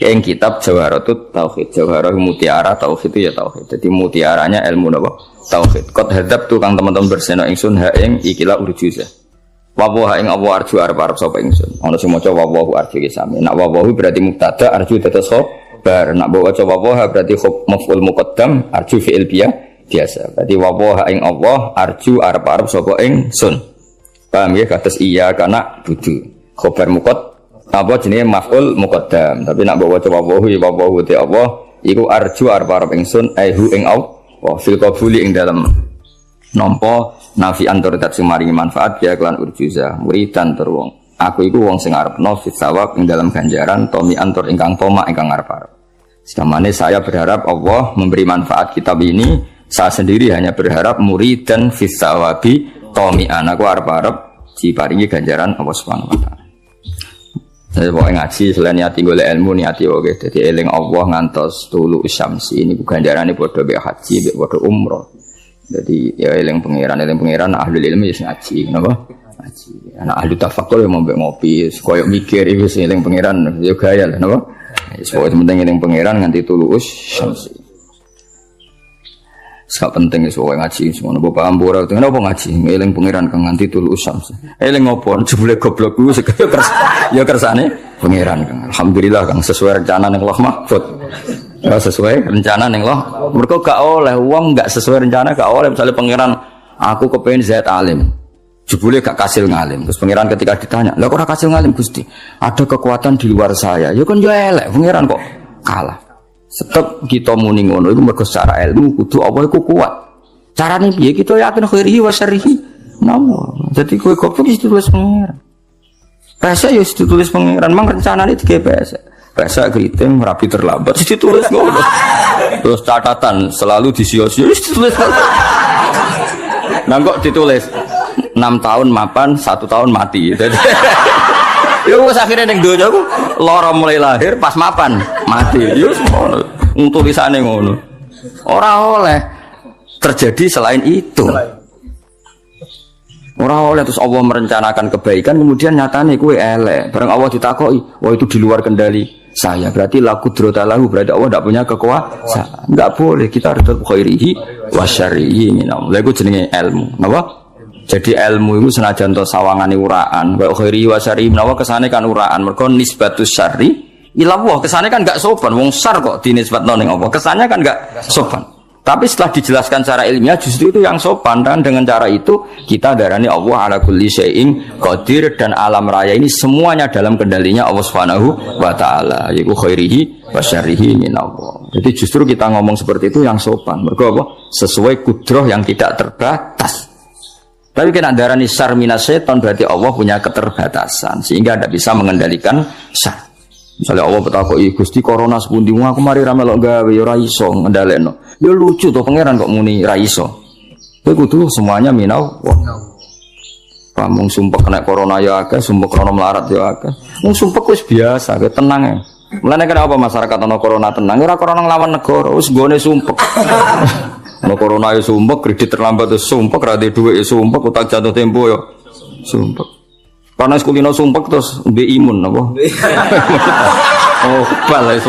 Ing kitab Jawharatut Tauhid. Jawharah mutiara, tauhid itu ya tauhid. Jadi mutiaranya ilmu napa? Tauhid. Qad hadab tukang teman-teman berseno ingsun ha ing ikilah urjuzah. Wa wa ing Allah arju arep sapa ingsun. Ana sing maca wa wa arju ki sami. Nak wa wa berarti mubtada, arju dados khabar. Nak maca wa wa berarti maf'ul muqaddam, arju fi'il biasa. Berarti wa wa ing Allah arju arep sapa ingsun. Paham ya kados iya kana budu. Khabar muqaddam apa jenenge maf'ul muqaddam, tapi nak bawa coba wahu te Allah iku arju arep ingsun aihu ing Allah fil qabuli ing dalam nampa nafi antur dat sing maringi manfaat ya kelan urjuzah muridan tur wong aku iku wong sing arepno fit sawab ing dalam ganjaran tomi antur ingkang toma ingkang arep-arep. Sekamane saya berharap Allah memberi manfaat kitab ini, saya sendiri hanya berharap muridan fit sawabi tomi anaku arep-arep diparingi ganjaran Allah Subhanahu wa taala. Saya pokoknya ngaji selain niati golek ilmu niati oke. Jadi eling Allah ngantos tulu syamsi ini bukan jarane padha be haji be padha umroh. Jadi ya eling pangeran ahli ilmu ya ngaji, napa? Ngaji. Anak ahli tafakkur ya mau mbek ngopi, koyo mikir iki sing eling pangeran ya gaya lah, napa? Wis pokoke penting eling pangeran nganti tulu syamsi. Sak penting wis wae ngaji ngono apa paham ora kenapa ngaji eling pangeran kang nganti tulu syams. Eling ngopo jebule goblok ku ya kersane pangeran kang. Alhamdulillah kang sesuai rencana ning Allah Mahfud. Ya sesuai rencana ning Allah. Mergo gak oleh wong gak sesuai rencana gak oleh misalnya pangeran aku kepengin zat alim. Jebule gak kasil ngalim. Terus pangeran ketika ditanya, "Lah kok ora kasil ngalim Gusti? Ada kekuatan di luar saya." Ya kan ya elek pangeran kok kalah. Setep kita muni ngono iku mergo secara ilmu kudu apa iku kuat. Carane piye kita yakin khairihi wa syarrihi. Napa? Dadi kowe goblok iki ditulis pangeran. Rasa ya ditulis pangeran, mang rencanane dige PS. Rasa kriting rapi terlambat ditulis ngono. Terus catatan selalu disio-sio ditulis. Nah kok ditulis 6 tahun mapan, 1 tahun mati. Ya wis akhire ning donya ku lara mulai lahir pas mapan mati. Ya ngono. Tulisane ngono. Ora oleh terjadi selain itu. Ora oleh terus Allah merencanakan kebaikan kemudian nyatane kuwi elek. Bareng Allah ditakoki, "Wah itu di luar kendali saya." Berarti la qudrata lahu, berarti Allah tidak punya kekuasaan. Enggak boleh kita harus khairihi wa syarrihi minam. Lha iku jenenge ilmu. Napa? Jadi ilmu itu senajan to sawangane uraan, wa khairi wa syarri menawa kesane kan uraan. Mergo nisbatus syarri ila Allah, kesane kan enggak sopan. Wong syar kok dinisbatno ning Allah. Kesannya kan enggak sopan. Tapi setelah dijelaskan secara ilmiah justru itu yang sopan dan dengan cara itu kita darani Allah ala kulli syai'in qadir dan alam raya ini semuanya dalam kendalinya Allah Subhanahu wa taala. Yaiku khairihi wa syarrihi min Allah. Jadi justru kita ngomong seperti itu yang sopan. Mergo apa? Sesuai kudrah yang tidak terbatas. Tapi kena darani syar minas setan berarti Allah punya keterbatasan sehingga tidak bisa mengendalikan syar. Misalnya Allah betakoki Gusti corona sepundi aku mari ra melok gawe ya ora iso ngendhalekno. Ya lucu to pangeran kok muni ra iso. Kowe kudu semuanya minau. Pamung sumpah kena corona ya akeh, sumpah corona melarat ya akeh. Wong sumpah wis biasa, tenang ya. Mulane kenapa masyarakat ana corona tenang? Ora corona nglawan negara, wis nggone sumpah. Ono corona ya sumpek, kredit terlambat ya sumpek, rada duit ya sumpek, utang jatuh tempo ya sumpek. Karena sekulino sumpek terus be imun apa? Oh, bal wis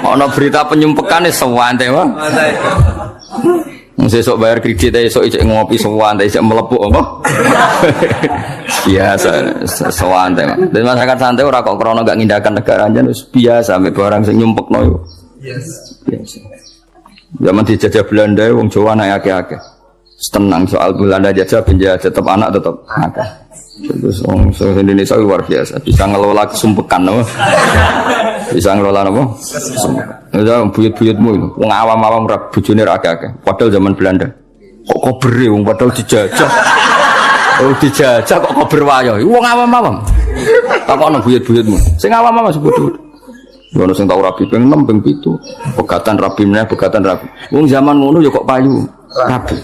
ana berita penyumpekan wis sewante wae. Sesuk bayar kredit esuk isuk ngopi sewante isuk mlebu apa? Biasa sewante. Dan masyarakat santai ora kok krana gak ngindakan negara aja wis biasa mek barang sing nyumpekno yo. Biasa. Zaman dijajah Belanda wong Jawa anak akeh-akeh. Tenang soal Belanda jajah penjajah tetap anak tetap akeh. Terus orang Indonesia luar biasa, bisa ngelola kesumpekan, no? Bisa ngelola apa? Itu buyut-buyutmu itu, wong awam-awam bujune akeh-akeh. Padahal zaman Belanda, kok kober wong padahal dijajah, dijajah kok kober wayo, wong awam-awam. Takokno buyut-buyutmu, sing awam-awam sebut. Ono sing tau rabi ping 6 ping 7, pegatan rabi meneh, pegatan rabi. Wong zaman ngono ya kok payu rabi.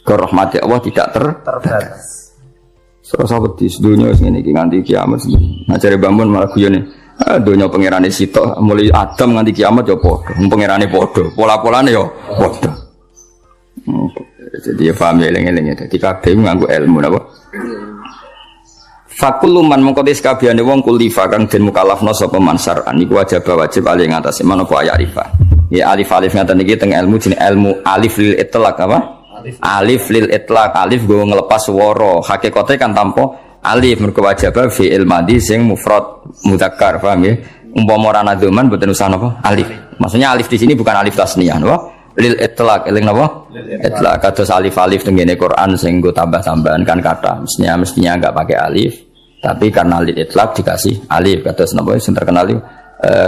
Kerahmati Allah tidak terbatas. Serasa wedi sedunia wis ngene iki nganti kiamat. Ngajare bangun malah guyone. Donya pangerane sitok mulai Adam nganti kiamat ya padha. Wong pangerane padha, pola-polane ya padha. Jadi ya paham ya eling-eling ya. Dadi kabeh nganggo ilmu napa? Fakul man mongko dis kabehane wong kulifa kang den mukallafna sapa mansaran iku wajib ali ngatasi menapa ya arifah. Ya alif ngaten iki teng ilmu jeneng ilmu alif lil itlaq apa? Alif lil itlaq, alif go ngelepas swara. Hakikate kan tanpa alif mergo wajib fi'il madhi sing mufrad mudzakkar, paham ya? Umpama ora nadzuman mboten usah napa? Alif. Maksudnya alif di sini bukan alif tasniyah, napa? Lil itlaq, eling napa? Itlaq kados alif tengene Quran sing go tambah-tambahan kan kata. Mestinya enggak pakai alif, tapi karena lil itlaq dikasih alif kados napa sing terkenal itu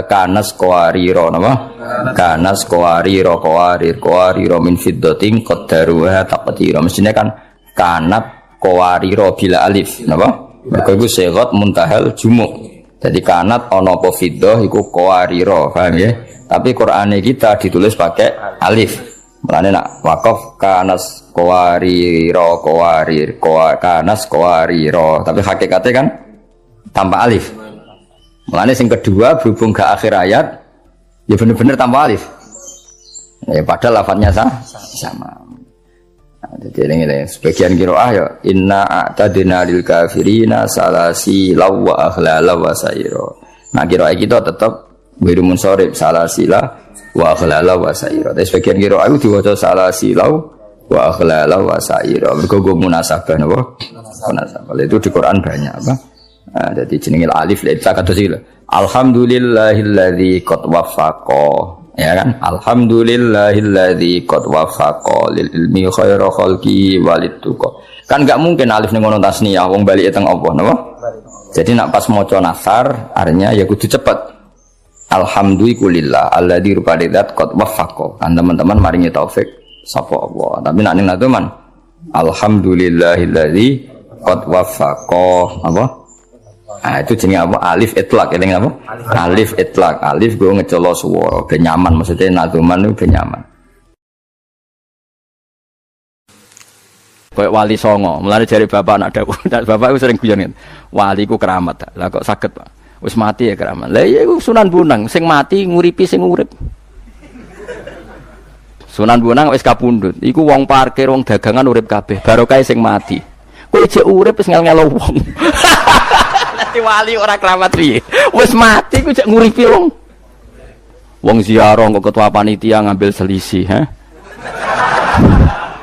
kanas qawariro napa kanas qawariro qawariro min fiddatin qaddaruha taqdira mestinya kan kanat qawariro bila alif napa mergo iku sigat muntahal jumuk jadi kanat ana apa fiddah iku qawariro paham ya tapi Qur'ane kita ditulis pakai alif mulane nak waqaf kanas qawariro kanas qawariro tapi hakikatnya kan tanpa alif. Mulane sing kedua berhubung ke akhir ayat ya bener-bener tanpa alif. Ya padahal lafadznya sama. Nah, jadi ini sebagian qiraah ya inna a'tadna lil kafirina salasila wa aghlala wa sa'ira. Nah qiraah kita tetap wiru munsharif salasila wa aghlala wa sa'ira. Tapi sebagian qiraah itu diwaca salasila wa aghlala wa sa'ira. Mergo munasabah napa? Munasabah. Itu di Quran banyak apa? Nah, jadi jenenge alif la kados iki lho. Alhamdulillahilladzi qad waffaqa. Ya kan? Alhamdulillahilladzi qad waffaqa lil ilmi khairu khalqi walituqa. Kan enggak mungkin alif ning ngono tasniyah wong bali teng apa napa? Jadi nak pas maca nasar artinya ya kudu cepet. Alhamdulillah alladzi rubadidat qad waffaqa. Kan teman-teman maringi taufik sapa Allah. Tapi nak ning naduman alhamdulillahilladzi qad waffaqa apa? Nah, itu jenis apa? Alif itlaq, eling apa? Alif itlaq, alif gue ngecolo swara, ben nyaman maksudnya naduman itu ben nyaman. Kayak wali songo, mulane jari bapak anak dawuh, bapak itu sering guyon wali ku keramat. Lah kok saged, Pak? Wis mati ya keramat. Lah iya iku Sunan Bonang, sing mati nguripi sing urip. Sunan Bonang wis kapundhut. Iku wong parkir, wong dagangan urip kabeh, barokah sing mati. Kowe jek urip wis ngel-ngelo wong. Wali ora keramat piye wis mati ku cek nguripi wong ziarah kok ketua panitia ngambil selisih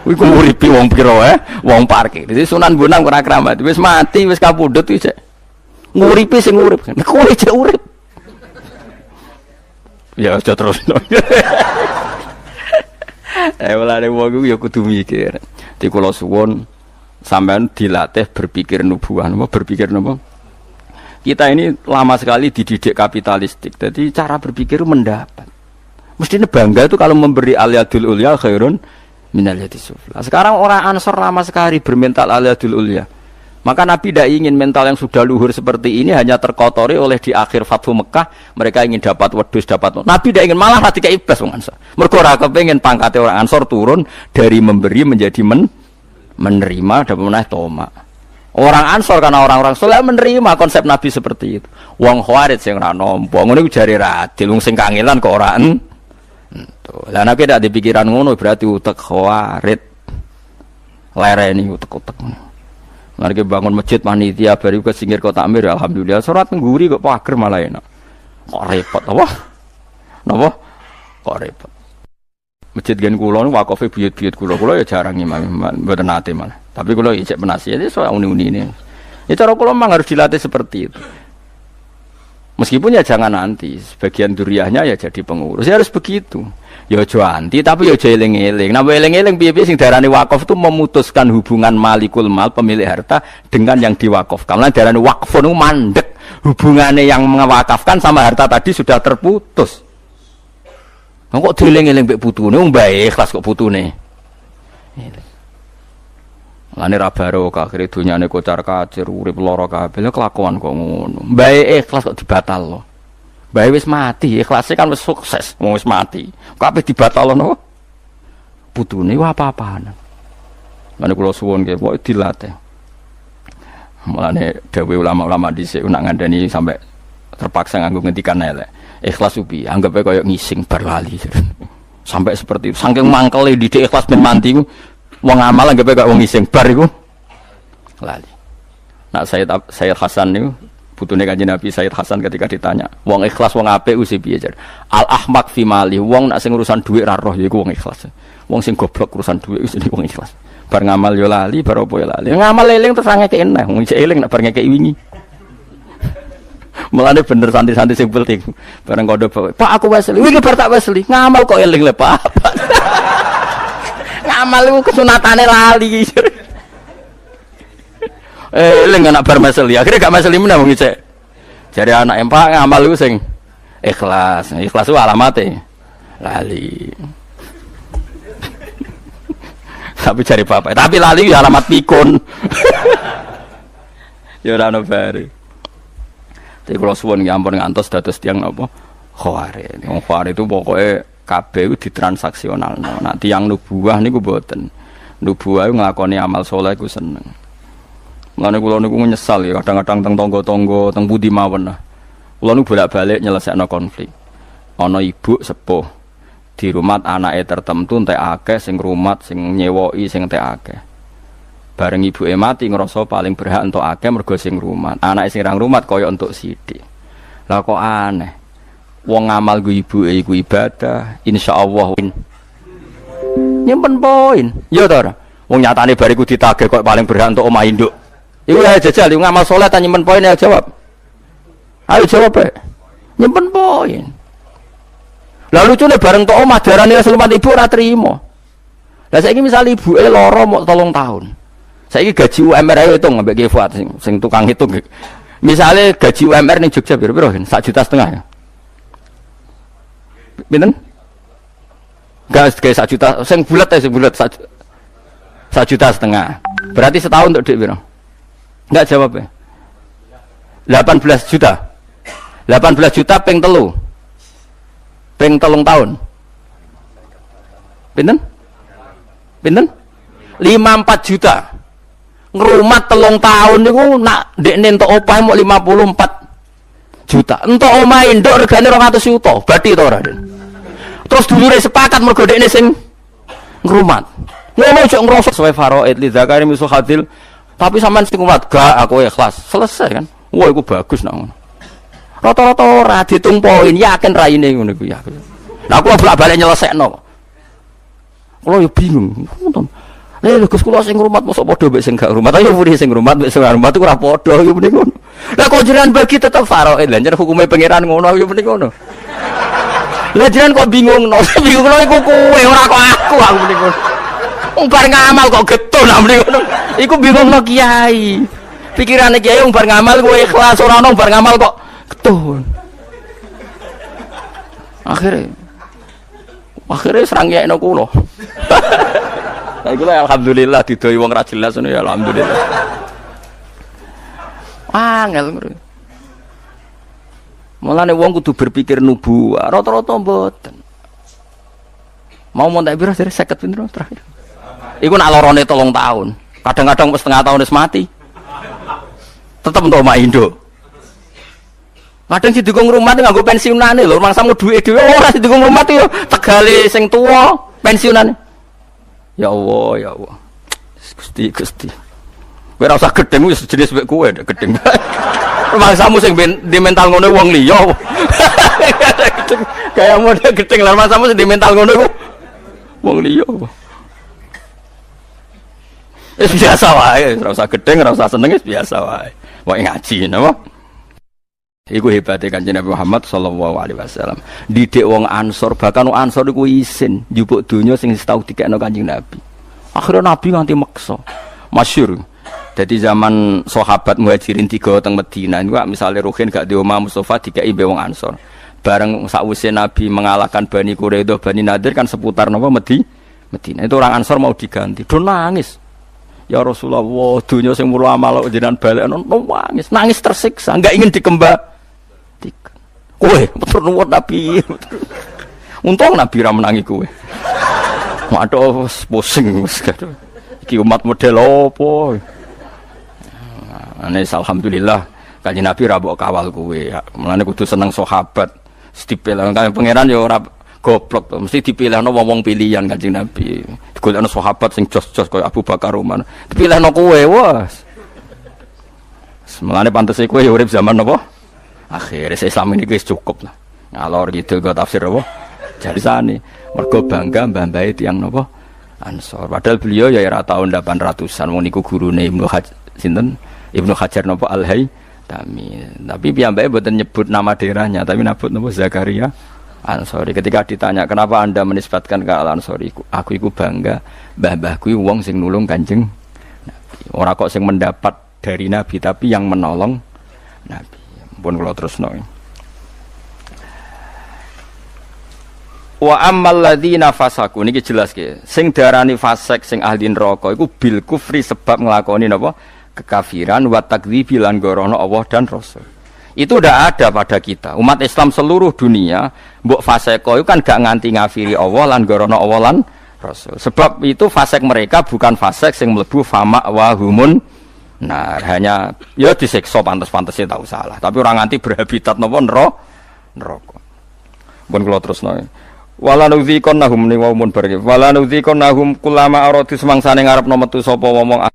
iku nguripi wong pira wong parkir jadi Sunan Bonang ora keramat wis mati wis kapundhut iki cek nguripi sing urip kowe cek urip ya aja terus mulane wong ya kudu mikir di kula suwun sampean dilatih berpikir nubuah berpikir napa kita ini lama sekali dididik kapitalistik. Jadi cara berpikir mendapat. Mestinya bangga itu kalau memberi al-yadul ulya khairun minal yadis sufla. Sekarang orang Ansor lama sekali bermental al-yadul ulya. Maka Nabi tidak ingin mental yang sudah luhur seperti ini hanya terkotori oleh di akhir Fathu Mekah. Mereka ingin dapat wedhus, dapat. Nabi tidak ingin malah hati ke iblis orang Ansor. Mereka ora kepengin pangkate orang Ansor turun dari memberi menjadi menerima dan menaih tomak. Orang Ansor karena orang-orang soleh menerima konsep Nabi seperti itu. Wong Khawarij sing ora nampa, ngono iku jare radil wong sing kangelan kok ora entuk. Lah Nabi tidak dipikiran ngono berarti utek Khawarij. Lereni utek-utek. Mari bangun masjid panitia bari ke singkir kok takmir alhamdulillah salat ngguri kok pager malah enak. Kok repot apa? Napa? Kok repot. Masjid gen kula niku wakofe buyut-buyut kula ya jarang imam mboten nate malah. Tapi kula ijek penasihat itu soal uni-unine. Ya cara kula memang harus dilatih seperti itu. Meskipun ya jangan nanti sebagian duriahnya ya jadi pengurus. Ya harus begitu. Ya aja anti tapi ya aja eling-eling. Nah eling-eling piye-piye sing darane wakaf itu memutuskan hubungan malikul mal pemilik harta dengan yang diwakafkan. Lan darane wakf niku mandek. Hubungannya yang mewakafkan sama harta tadi sudah terputus. Kok dieling-eling mbek putune wong bae ikhlas kok putune. Lane ra barokah akhire dunyane kocar-kacir urip lara kabeh kelakuan kok ngono. Bae ikhlas kok dibatalno. Bae wis mati, ikhlase kan wis sukses, wis mati. Kabeh dibatalno. Putune wae apa-apaan. Lane kula suwun nggih kok dilatih. Mulane dawuh ulama-ulama dhisik nak ngandani sampai terpaksa nganggo ngendikan elek. Ikhlas upi, anggapnya kayak ngising berlali. Sampai seperti itu. Saking mangkele didik ikhlas ben mati ku. Wong amal anggapnya kayak wong ngising bar iku lali. Nah, Sayyid Hasan niku putune Kanjeng Nabi Sayyid Hasan ketika ditanya, wong ikhlas wong apik usi piye jar? Al ahmaq fi mali, wong nak sing urusan dhuwit ra roh yaiku wong ikhlas. Wong sing goblok urusan dhuwit wis wong ikhlas. Bar ngamal yo lali, bar opo yo lali. Ngamal eling terus ngekeki eneh, wong isih eling nak bar ngekeki wingi. Mulane bener santri-santri sing penting. Bareng kondo Pak aku wesli. Iki bar tak wesli. Ngamal kok eling le Pak. Ngamal iku kesunatane lali. Eling anak bar wesli. Akhire gak wesli meneh wong isih. Jare anak Pak ngamal iku sing ikhlas. Ikhlas ku alamate lali. Tapi cari bapak. Tapi lali ya alamat pikun. Ya ora ono bare. Jadi kalau suwon nyampur ngantos dados tiang apa khawarij. Wong khawarij itu pokoknya kabeh itu ditransaksional. Nah tiang nubuwah niku mboten. Nubuwah iku nglakoni amal saleh iku seneng. Mulane kula niku nyesal ya kadang-kadang teng tangga-tangga teng pundi mawon. Kula niku bolak-balik nyelesekno konflik. Ana ibu sepuh di rumah anake tertentu entek akeh sing rumat sing nyewoki sing entek akeh. Bareng ibuke mati ngerasa paling berhak untuk akeh mergo sing rumat. Anake sing rang rumat kaya untuk sithik. Lah kok aneh. Wong ngamal ku ibuke iku ibadah, insyaallah nyimpen poin. Ya to ora? Wong nyatane bariku ditagih kok paling berhak untuk omah induk. Iku ya jajal ngamal saleh ta nyimpen poin ya jawab. Ayo jawab e. Nyimpen poin. Lah lucune bareng tok omah darane selamat ibu ora trimo. Lah saiki misal ibuke lara mok 3 tahun. Saiki gaji UMR ayo hitung ambek Ki Fuad sing tukang hitung. Misale gaji UMR ning Jogja piro-piro? 1,5 juta ya. Pinten? Gas kayak 1 juta, sing bulat ya sing bulat 1,5 juta. Berarti setahun untuk dik piro? Enggak jawab ya. 18 juta. 18 juta ping 3. Ping 3 tahun. Pinten? Pinten? 54 juta. Ngrumat 3 tahun niku nak ndekne entuk opah mok 54 juta. Entuk omah induk regane 200 juta. Bathi to ora, Den? Terus dulure sepakat mergo ndekne sing ngrumat. Ngono aja ngrosok sesuai faraid li zakari misul hadil. Tapi sampean sing kuat gak aku ikhlas. Selesai kan. Wah iku bagus nak ngono. Rata-rata ora ditung poin, yakin raine ngono iku ya. Lah aku bolak-balik nyelesekno. Kulo yo bingung. Lha Gus kula sing ngrumat mosok padha mbek sing gak ngrumat. Ayo muni sing ngrumat mbek sing gak ngrumat iku ora padha yo muni ngono. Lah kok jenengan bagi tetep faraid, lha jeneng hukume pangeran ngono yo muni ngono. Lah jenengan kok bingungno. Bingungno iku kowe ora kok aku muni ngono. Wong bar ngamal kok getun muni ngono. Iku bingungno kiai. Pikirane kiai wong bar ngamal kowe ikhlas ora ono bar ngamal kok getun. Akhirnya serang nyekno kulo. Lah iku alhamdulillah didoi wong ra jelas ngono ya alhamdulillah. Angel ngono. Mulane wong kudu berpikir nubuwah, rata-rata mboten. Mau montek piro dari 50 pinten terakhir. Iku nak lorone 3 tahun. Kadang-kadang wis setengah tahun wis mati. Tetep entuk omah induk. Kadang si dukung rumah itu nganggo pensiunane lho, mangsamu duit dhewe ora si dukung rumah itu tegale sing tuwa pensiunane. Ya Allah, ya Allah. Gusti. Kowe ora usah gedeng wis jenis mek kowe gedeng. Mangsamu sing di mental ngono wong liya. Kayak model gedeng lan mangsamu sing di mental ngono wong liya. Wis biasa wae, ora usah gedeng, ora usah seneng wis biasa wae. Wae ngaji napa? Iku hebate Kanjeng Nabi Muhammad sallallahu alaihi wasallam. Didik wong Ansor, bahkan wong Ansor iku isin njupuk donya sing tau dikekno Kanjeng Nabi. Akhirnya Nabi nganti maksa. Masyhur. Jadi zaman sahabat Muhajirin 3 teng Madinah niku misale Ruhin gak di omah Mustofa dikeki mbek wong Ansor. Bareng sakwise Nabi mengalahkan Bani Quraidah, Bani Nadir kan seputar napa Madinah. Itu orang Ansor mau diganti. Do nangis. Ya Rasulullah, dunya sing mulo amal jenengan balekno nangis. Nangis tersiksa, enggak ingin dikembalikan. Kowe matur nuwun Nabi. Untung Nabi ra menangi kowe. Waduh pusing wis. Iki umat model opo? Ane alhamdulillah Kanjeng Nabi ra mbok kawal kowe. Mulane kudu seneng sahabat. Dipilih kan pangeran ya ora goblok to. Mesti dipilihno wong-wong pilihan Kanjeng Nabi. Digolekno sahabat sing jos-jos kaya Abu Bakar Umar. Dipilihno kowe wes. Mulane pantese kowe ya urip zaman apa? Akhirnya Islam ini guys cukup lah. Ngalor gitu gue tafsir apa? Jadi sana mergo bangga mbah-mbah tiyang napa? Ansor. Padahal beliau ya era tahun 800-an wong niku gurune Ibnu Hajar napa Al-Haytami. Tapi piyambake mboten nyebut nama daerahnya, tapi nyebut napa Zakaria Ansori. Ketika ditanya kenapa Anda menisbatkan ke Al-Ansori, aku iku bangga mbah-mbahku wong sing nulung Kanjeng Nabi. Ora kok sing mendapat dari Nabi tapi yang menolong Nabi. Pun kula terusno. Wa ammal ladzina fasaku niki jelas ke. Sing darani fasik sing ahli neraka iku bil kufri sebab nglakoni napa? Kekafiran wa takdzibi lan gorono Allah dan Rasul. Itu ndak ada pada kita. Umat Islam seluruh dunia mbok fasik itu kan gak nganti ngafiri Allah lan gorono Allah lan Rasul. Sebab itu fasik mereka bukan fasik sing mlebu fama wa humun. Nah, hanya ya disiksa pantes-pantesnya tahu salah. Tapi orang nganti berhabitat napa neraka. Pun kula terusno. Wala nudzikonnahum ni wa mun barke. Wala nudzikonnahum kullama aradu semangsane ngarepno metu sapa wong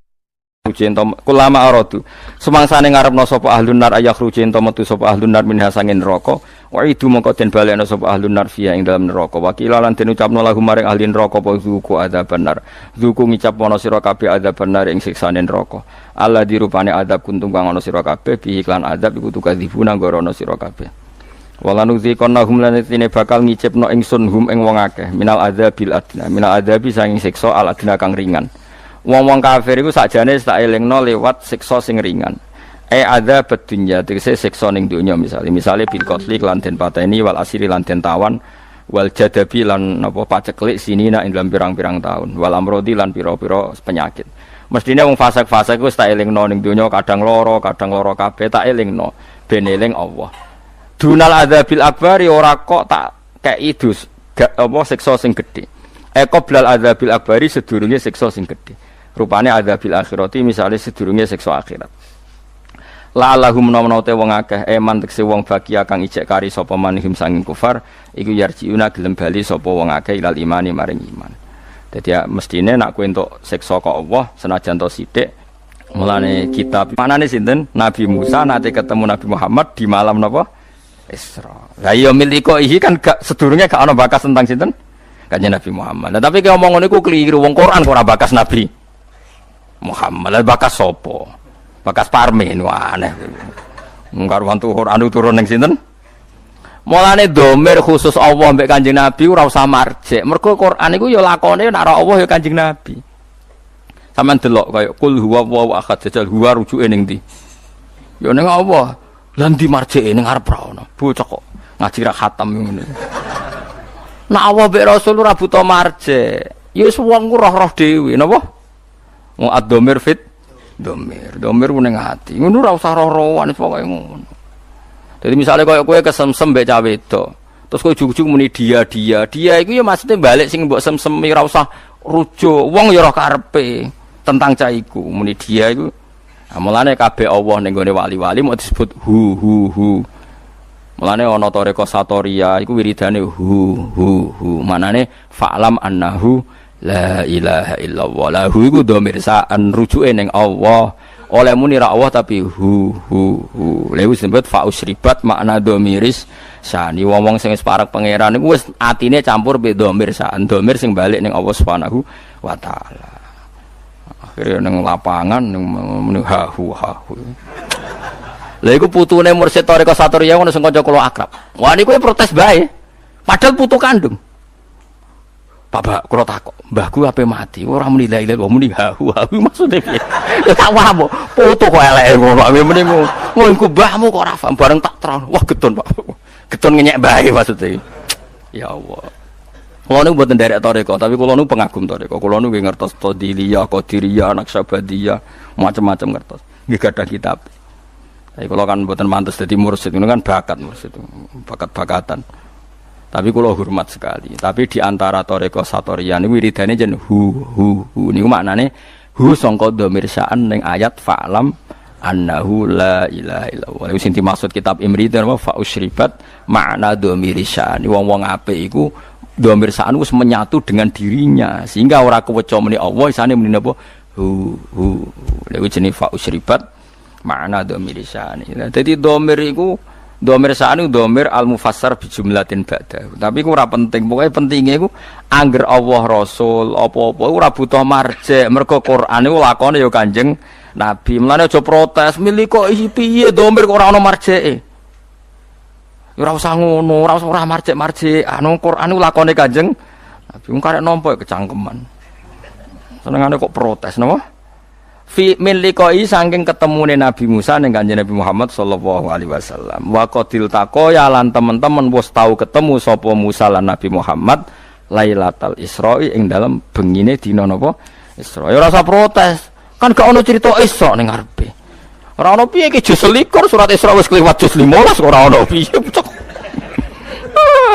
rucinta kulama aradu semangsane ngarepno sapa ahlun nar ayah rucinta metu sapa ahlun nar minha sangin neraka wa itu mongko den balekno sapa ahlun nar fiya ing dalam neraka wakila lan den ucapno lahum maring ahli neraka apa zuku adzaban nar zuku ngicap ana sira kabeh adzaban nar ing siksane neraka Allah dirupane adzab kuntung kang ana sira kabeh bi iklan adzab iku tukadzibuna gorono sira kabeh wala nudzikonnahum lan tine bakal ngicipno ingsun hum ing wong akeh minal adzabil adna minal adzabi sanging siksa al adna kang ringan. Wong-wong kafir iku sakjane tak elingno lewat siksa sing ringan. Adzab dunya tegese siksa ning donya misale bil qatli lan den pateni wal asiri lan den tawan wal jadabi lan napa paceklik sinina ing dalam pirang-pirang taun wal amrodi lan pira-pira penyakit. Mestine wong fasik-fasik iku tak elingno ning donya kadang loro kabeh tak elingno ben eling Allah. Dunal adzabil akbari ora kok tak kei dus apa siksa sing gedhe. Qoblal adzabil akbari sedurunge siksa sing gedhe. Rupane adzabil akhirati misale sedurunge siksa akhirat. La lahum menawa te wong akeh eman tekse wong bakia kang ijek kari sapa manihim sanging kufar iku yarjiuna gelem bali sapa wong akeh ilal imani maring iman. Dadi ya, mestine nek kowe entuk siksa ka Allah senajan to sithik mulane kitab manane sinten Nabi Musa nate ketemu Nabi Muhammad di malam napa Isra. Lah iya miliko iki kan gak sedurunge gak ana bakas tentang sinten Kanjeng Nabi Muhammad. Nah, tapi kalau ngomong niku keliru wong Quran kok ora bakas Nabi Muhammad, bakas sopo? Bakas Parmen, wah aneh. Ngkaruan Quran turun ning sinten? Mulane domir khusus Allah mbek Kanjeng Nabi ora usah marjek. Mergo Quran iku ya lakone nek ora Allah ya Kanjeng Nabi. Sampeyan delok kaya kul huwallahu ahad jajal huwa rujuke ning ndi? Ya ning Allah. Lah ndi marjeke ning arep ra ono. Bocah kok ngaji ra khatam ngene. Nek Allah mbek Rasul ora buta marjek. Ya wis wong ku roh-roh dhewe napa? Wong ad-dhamir fit dhamir ku ning ati. Ngono ora usah roh-rohan pokoke ngono. Jadi misalnya koyo kowe kesemsem mbek cah wedok, terus kowe ujug-ujug muni dia iku ya maksudnya balik sing mbok semsemi ora usah rujuk. Wong ya roh karepe tentang cah iku muni dia iku. Nah, mulane kabeh Allah ning gone wali-wali mau disebut hu. Mulane ana toreko satoria iku wiridane hu. Manane fa'lam annahu la ilaha illallah. Lahu iku dhamir sa'an rujuke ning Allah. oleh muni ra Allah tapi hu. Lha disebut fa usribat makna dhamiris sani. Wong-wong sing wis parek pangeran niku wis atine campur be dhamir sa'an. Dhamir sing balik ning Allah Subhanahu wa taala. Akhire ning lapangan ning hu. Lha iku putune mursyid Thariqah Satoriyah ngono sing kanca kula akrab. Wah niku protes bae. Padahal putu kandung. Bapak kula takok, mbahku ape mati? Ora muni la ilaha muni hu maksude piye? Ya tak paham kok. Putu kok eleke ngono. Muni ngono iku mbahmu kok ora paham bareng tak terang. Wah gedon Pak. Gedon ngenyek bae maksude. Ya Allah. Kula niku mboten nderek Thariqah, tapi kula niku pengagum Thariqah. Kula niku ngertos Tadiliyah, Qadiriyah, Naqsabandiyah, macam-macam ngertos. Nggih gadah kitab. Tapi kalau kan buatan mantus jadi mursyid, itu kan bakat mursyid, bakat-bakatan. Tapi kalau hormat sekali. Tapi di antara Thariqah Satoriyah ini wiridane jen hu. Ini maknanya hu sangka dhamir sya'an ning ayat fa'lam annahu la ilaha illallah. Iku sing dimaksud kitab Imri itu apa fa usribat makna dhamir sya'an. Wong-wong apik iku dhamir sya'an wis menyatu dengan dirinya sehingga ora keweca muni Allah isane muni napa hu. Lha iku jenenge fa usribat makna dhamir sya'ani. Dadi dhamir iku dhamir sya'ani dhamir al-mufassar bi jumlatin ba'da. Tapi iku ora penting, pokoke pentinge iku angger Allah Rasul apa-apa ora butuh marjek. Mergo Quran iku lakone ya Kanjeng Nabi. Mulane aja protes, milih kok piye dhamir kok ora ana marjeke. Ora usah ngono, ora usah marjek-marjek. Anu Quran iku lakone Kanjeng Nabi. Wong karek nampa kecangkeman. Senengane kok protes napa? Fi min liqai saking ketemune Nabi Musa ning Kanjeng Nabi Muhammad sallallahu alaihi wasallam. Wa qatil taqoya lan teman-teman wis tau ketemu sapa Musa lan Nabi Muhammad Lailatul Isra'i ing dalem bengine dina napa Isra. Ya ora usah protes. Kan gak ono cerita Isra ning ngarepe. Ora ono piye iki juz 21 surat Isra wis kliwat juz 15 ora ono piye.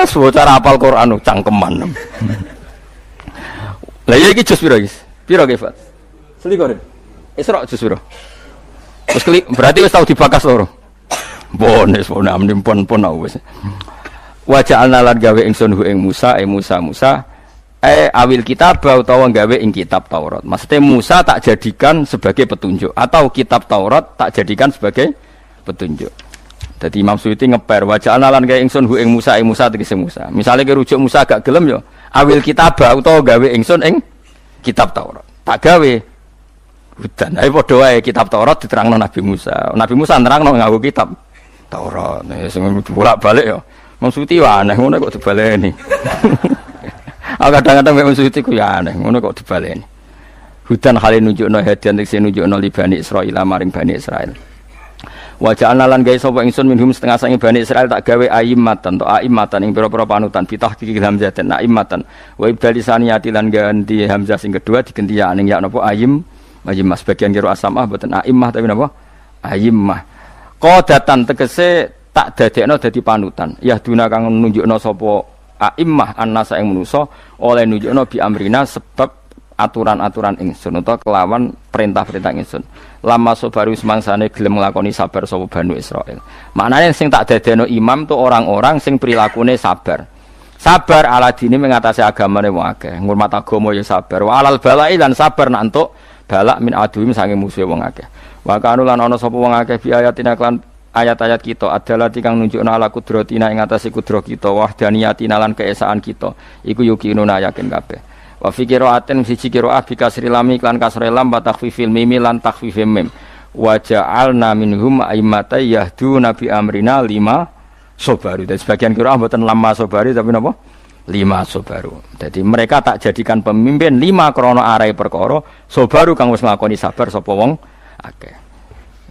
Bocah hafal Quran cangkeman. Lah iki juz piro iki? Piro ge, Fat? Selikur. Isra justru. Terus berarti wis tau dibakas loro. Bones amun pon wis. Wa ja'alna lan gawe ingsun hu ing Musa awil kitab utawa gawe ing kitab Taurat. Maksudnya Musa tak jadikan sebagai petunjuk atau kitab Taurat tak jadikan sebagai petunjuk. Jadi Imam Suyuti ngeper wa ja'alna lan gawe ingsun hu ing Musa tegese Musa. Misale ke rujuk Musa gak gelem yo awil kitab utawa gawe ingsun ing kitab Taurat. Tak gawe hutan, ayo padha wae kitab Taurat diterangno Nabi Musa. Nabi Musa nerangno nganggo kitab Taurat. Sing bolak-balik ya. Maksudi ya aneh ngono kok dibaleni. Kadang-kadang mek maksudi ku ya aneh ngono kok dibaleni. Hutan hale nunjukno hadian sing nunjukno li Bani Israil maring Bani Israil. Wa ja'alna lan gawe sapa ingsun minhum setengah sange Bani Israil tak gawe a'immatan to a'immatan ing pira-pira panutan pitah iki hamzah dan a'immatan. Wa ibdalisaniyati lan ganti hamzah sing kedua digenti ya ning ya napa Ayimmah sebagian kira asamah boten a'immah tapi napa? Ayimmah. Qadatan tegese tak dadekno dadi panutan. Ya duna kang nunjukno sapa a'immah annasa ing manusa oleh nunjukno bi amrina sebab aturan-aturan ingsun utawa kelawan perintah-perintah ingsun. Lama sobaru semangsane gelem nglakoni sabar sapa Bani Israil. Maknane sing tak dadekno imam tu orang-orang sing prilakune sabar. Sabar ala dini mengatasi agamane wong akeh. Ngurmat agama ya sabar. Wa alal balai lan sabar nak entuk balak min aduhim sange musuhe wong akeh. Wa kanu lan ana sapa wong akeh bi ayatina kan ayat-ayat kita adalah kang nunjukna ala kudratina ing atase kudrat kita wahdaniyatina lan keesaan kita. Iku yukinuna yakin kabeh. Wa fi qiraatin siji qiraah bi kasri lam lan kasri lam wa takhfifil mim lan takhfifim mim. Wa ja'alna minhum a'immatan yahduna bi amrina lima sobaru. Dan sebagian qiraah mboten lama sobaru tapi napa? 5 sobaru. Jadi mereka tak jadikan pemimpin 5 krono arai perkara sobaru kang wis nglakoni sabar sapa wong akeh.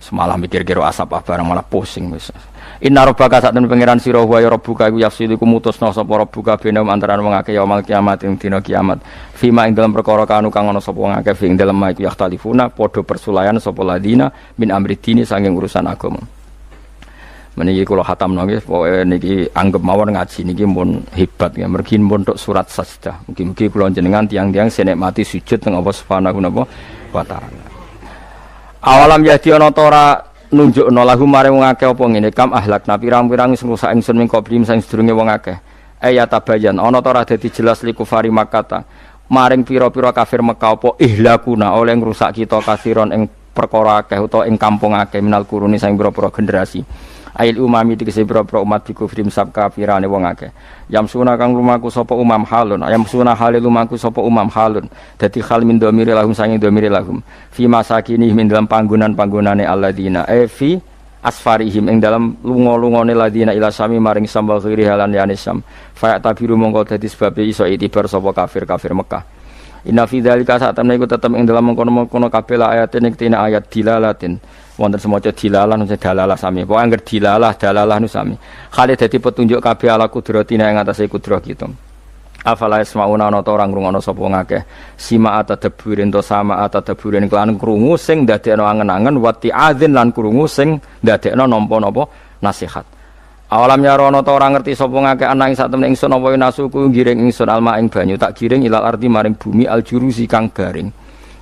Semalam mikir-kira asap barang malah pusing wis. Inna rabbaka sak temen pangeran sira wa ya rabbuka iku yafsilu mutusna sapa rabbuka benam antarané wong akeh yaumul kiamat ing dina kiamat. Fima ing dalem perkara kanu kang ana sapa wong akeh ing dalem iku yakhtalifuna padha persulayan sapa ladina min amri dini saking urusan agama. Meniki kula khatamno nggih pokoke niki anggap mawon ngaji niki mun hebat ya mergi mun tok surat sajdah. Mugi-mugi kula jenengan tiang-tiang senikmati sujud teng Allah Subhanahu wa taala. Awalam yadi ana ta ora nunjukna lahu maring wong akeh apa ngene kam ahlakna pirang-pirang sing rusak ingsun ming qabrim sing sedurunge wong akeh. Ayatabayan ana ta ora dadi jelas liku fari Makkah maring pira-pira kafir Mekah apa ihlakuna oleh ngrusak kita kasiron ing perkara akeh utawa ing kampung akeh minal kuruni sang pira-pira generasi. Ail umami tegese pira-pira umat biku frim sab kafirane wong akeh. Yamsuna kang lumaku sapa umam halun, yamsuna halil lumaku sapa umam halun. Dadi hal min dhamiri lahum sanging dhamiri lahum. Fi masakini min dalam panggonan-panggonane alladzina fi asfarihim ing dalam lunga-lungane ladina ila sami maring sambal khiri halan yanisam. Fa tabiru mongko dadi sebabe iso itibar sapa kafir-kafir Mekah. Inna fi dzalika satamna iku tetep ing dalam mengkono-mengkono kabeh ayatin ing tina ayat dilalatin. Wonten semaca dilalah nuse dalalah sami. Pokoke angger dalalah nu sami. Khali dadi petunjuk kabeh ala kudratina ing atase kudrah kita. Afala ismauna ana ta ora ngrungokno sapa ngakeh. Sima atadaburin to sama atadaburin kelan krungu sing ndadekno angen-angen wati adzin lan krungu sing ndadekno nampa-napa nasihat. Awalam yarono ta ora ngerti sapa ngakeh ana ing satemene ingsun apa nasuku giring ingsun alma ing banyu tak giring ilal ardi maring bumi aljurusi kang garing.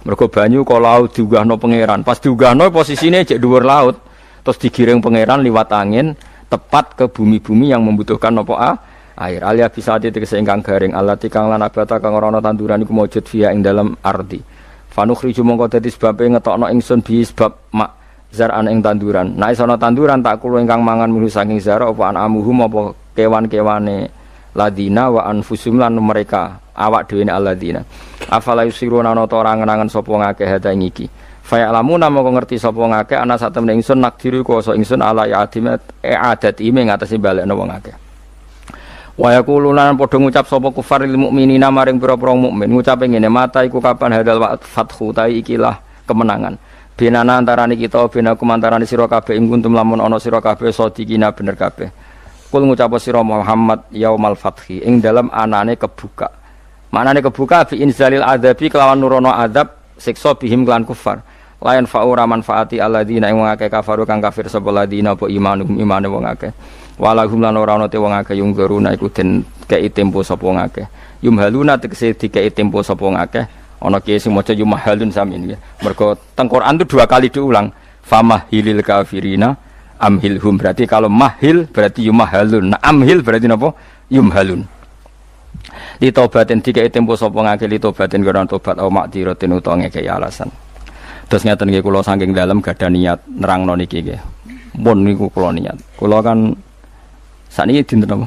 Mergo banyu ka laut diunggahno pangeran. Pas diunggahno posisine cek dhuwur laut, terus digiring pangeran liwat angin tepat ke bumi-bumi yang membutuhkan apa air. Alia bisa tegese ingkang garing alati kang lan abata kang ora ana tanduran iku maujud fiya ing dalam ardi. Fanukhriju mongko dadi sebabe ngetokno ingsun bi sebab mak zar'an ing tanduran. Nek ana tanduran tak kulo ingkang mangan mulu saking zar apa anamuhum apa kewan-kewane ladina wa anfusum lan mereka awak dhewe alladzina. Afala yusiruna ana ta ora ngenangen sapa ngakeh hada ing iki. Fa ya'lamuna mongko ngerti sapa ngakeh ana satemene ingsun nakdiru kuasa ingsun ala ya'atimat adat ime ngatasi balekno wong akeh. Wa yaquluna padha ngucap sapa kufar lil mukminina maring pira-pira mukmin ngucape ngene mata iku kapan hadal wa fathu ta ikilah kemenangan. Benana antarane kita benakum antarane sira kabeh ing kuntum lamun ana sira kabeh sadikina bener kabeh. Kul ngucap sira Muhammad yaumal fathi ing dalam anane kebuka. Manane kebuka fi inzalil adzabi kelawan nurono azab siksa bihim kelan kufar. Layan fa'ura manfaati alladzina ing akeh kafaru kang kafir sapa ladina apa imanuhum imane wong akeh. Walahum lan ora ana te wong akeh yung garuna iku den kei tempo sapa wong akeh. Yumhaluna tegese dikei tempo sapa wong akeh. Ana kiye sing maca yumhalun sami nggih. Mergo teng Quran itu 2 kali diulang. Famahilil kafirina amhilhum berarti kalau mahil berarti yumhalun. Nah amhil berarti napa? Yumhalun. Li taubatin dikei tempo sapa ngake li taubatin karo tobat au makdiratin utawa ngekei alasan. Terus ngeten nggih kula saking dalem gadah niat nerangno niki nggih. Mun niku kula niat. Kula kan sakniki dinten apa?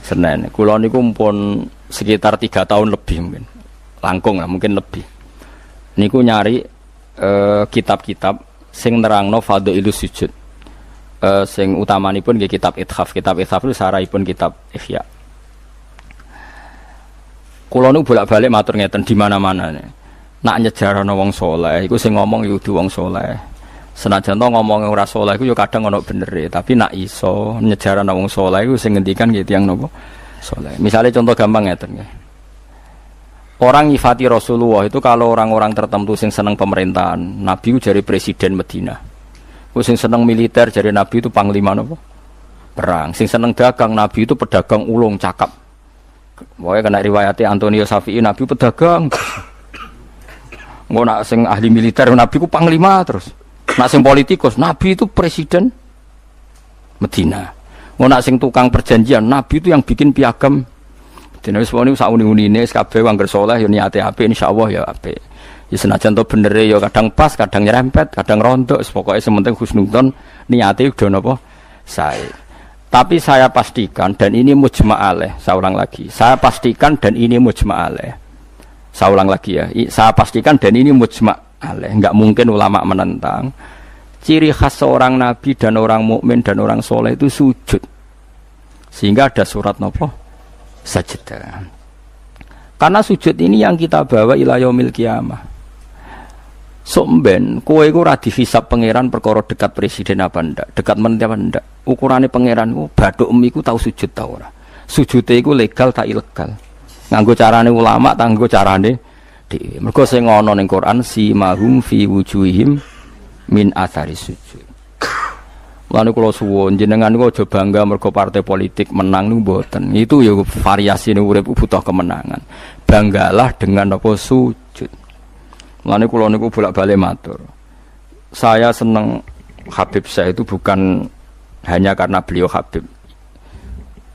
Senin. Kula niku pun sekitar 3 tahun lebih mungkin. Langkung lah mungkin lebih. Niku nyari kitab-kitab sing nerangno fadhailus sujud. Sing utamanipun nggih kitab Ithaf. Kitab Ithaf itu sarahipun kitab Ihya. Kula nu bolak-balik matur ngeten di mana-mana. Nak nyejarana wong saleh iku sing ngomong ya kudu wong saleh. Senajan to ngomong ora saleh iku ya kadang ana benere, tapi nak iso nyejarana wong saleh iku sing ngendikan nggih tiyang napa? Saleh. Misale contoh gampang ngeten nggih. Orang nyifati Rasulullah itu kalau orang-orang tertentu sing seneng pemerintahan, Nabi itu jari presiden Madinah. Sing seneng militer jari Nabi itu panglima napa? Perang. Sing seneng dagang Nabi itu pedagang ulung cakap. Pokoknya kena riwayatnya Antonio Safi'i Nabi pedagang. Nggak nak sing ahli militer Nabi ku panglima terus. Nak sing politikus Nabi itu presiden Medina. Nggak nak sing tukang perjanjian Nabi itu yang bikin piagam. Dene wis woni sak uni-unine kabeh wong saleh ya niate apik insyaallah ya apik. Ya senajan to bener ya kadang pas, kadang nyerempet, kadang rontok, pokoke sementing husnudzon niate udah napa sae. Tapi saya pastikan dan ini mujma' alaih, saya ulang lagi. Saya pastikan dan ini mujma' alaih. Saya ulang lagi ya. Saya pastikan dan ini mujma' alaih. Enggak mungkin ulama menentang. Ciri khas seorang nabi dan orang mukmin dan orang soleh itu sujud. Sehingga ada surat napa? Sajdah. Karena sujud ini yang kita bawa ila yaumil qiyamah. Somben kowe iku ora dihisab pangeran perkara dekat presiden apa ndak, dekat menteri apa ndak. Ukurane pangeran ku bathuk iku tau sujud ta ora. Sujude iku legal tak ilegal. Nganggo carane ulama ta nganggo carane dhewe. Mergo sing ana ning Quran si mahum fi wujuhihim min athari sujud. Lan kula suwun jenengan niku aja bangga mergo partai politik menang niku mboten. Itu ya variasi urip butuh kemenangan. Banggalah dengan apa sujud. Mulane kula niku bolak-balik matur. Saya seneng Habib saya itu bukan hanya karena beliau Habib.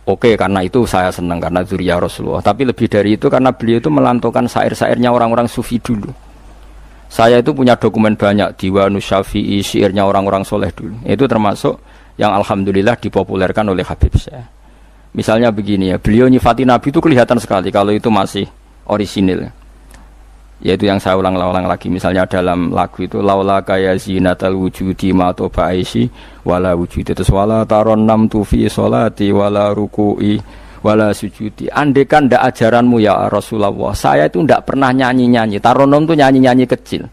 Oke, karena itu saya senang karena dzurriyyah Rasulullah. Tapi lebih dari itu karena beliau itu melantungkan syair-syairnya orang-orang sufi dulu. Saya itu punya dokumen banyak Diwanus Syafi'i, syairnya orang-orang soleh dulu. Itu termasuk yang alhamdulillah dipopulerkan oleh Habib saya. Misalnya begini ya, beliau nyifati Nabi itu kelihatan sekali kalau itu masih orisinil. Yaitu yang saya ulang-ulang lagi, misalnya dalam lagu itu laula kaya zinatal wujudi ma toba aisi wala wujudi terus wala taron nam tufi sholati wala ruku'i wala sujudi. Andekan ndak ajaranmu ya Rasulullah, saya itu ndak pernah nyanyi-nyanyi. Taronom itu nyanyi-nyanyi kecil.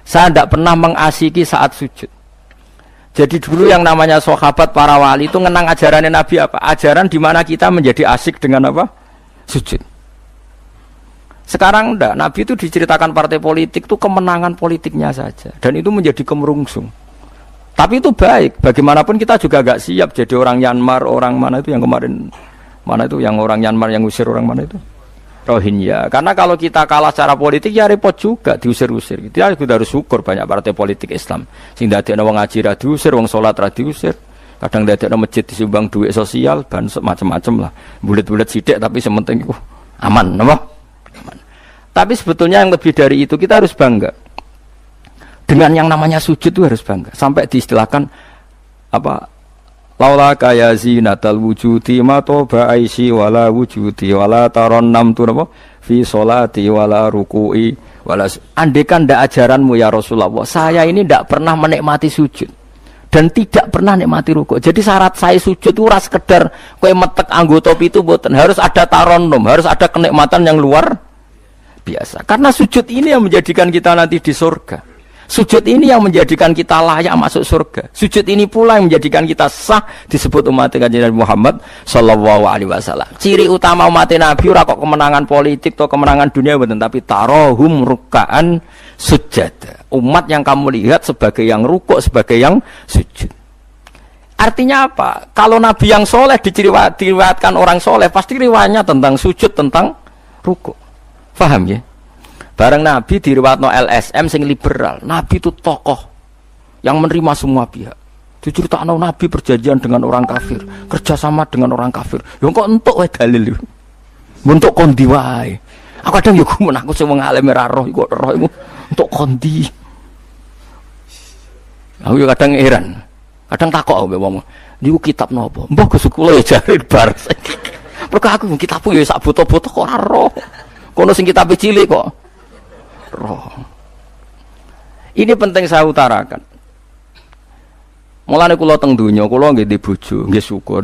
Saya ndak pernah mengasiki saat sujud. Jadi dulu yang namanya sahabat para wali itu ngenang ajarannya Nabi apa? Ajaran di mana kita menjadi asik dengan apa? Sujud. Sekarang enggak, Nabi itu diceritakan partai politik itu kemenangan politiknya saja, dan itu menjadi kemerungsung. Tapi itu baik, bagaimanapun kita juga agak siap jadi orang Myanmar, orang mana itu yang kemarin, mana itu yang orang Myanmar yang usir orang mana itu? Rohingya. Karena kalau kita kalah secara politik ya repot juga, diusir-usir. Kita harus syukur banyak partai politik Islam. Sing dadekno wong ngaji ra diusir, wong salat ra diusir. Kadang dadekno masjid disumbang duit sosial, ban macam-macam lah. Bulet-bulet sithik tapi sementing iku aman, napa? Tapi sebetulnya yang lebih dari itu kita harus bangga dengan yang namanya sujud itu harus bangga sampai diistilahkan apa laula kaya zinatal wujudi ma toba aisi wala wujudi wala taron nam tu apa fi sholati wala ruku'i wala andekan ndak ajaranmu ya Rasulullah saya ini ndak pernah menikmati sujud dan tidak pernah nikmati ruku. Jadi syarat saya sujud itu ora sekedar kowe metek anggota itu mboten, harus ada taronum, harus ada kenikmatan yang luar biasa. Karena sujud ini yang menjadikan kita nanti di surga. Sujud ini yang menjadikan kita layak masuk surga. Sujud ini pula yang menjadikan kita sah disebut umat Nabi Muhammad sallallahu alaihi wasallam. Ciri utama umat Nabi ora kok kemenangan politik atau kemenangan dunia betul, tapi tarohum ruk'an sujud. Umat yang kamu lihat sebagai yang rukuk, sebagai yang sujud. Artinya apa? Kalau Nabi yang soleh diriwayatkan orang soleh, pasti riwayatnya tentang sujud, tentang rukuk. Faham ya? Bareng Nabi diriwayatno LSM sing liberal. Nabi itu tokoh yang menerima semua pihak. Diceritakan Nabi perjanjian dengan orang kafir, kerjasama dengan orang kafir. Yo kok entuk wae dalil. Untuk kondi wae. Aku kadang yo gumun aku sing ngalemi ra roh iku roh iku untuk kondi. Aku yo kadang heran. Kadang takok mbek wong. Niku kitab napa? Mbah Gus kula ya jare bar. Mergo aku kitabku ya sak foto-foto kok ora roh. Kono sing kitab cilik kok roh. Ini penting saya utarakan. Mulane kula teng donya kula nggih di bojo, nggih syukur.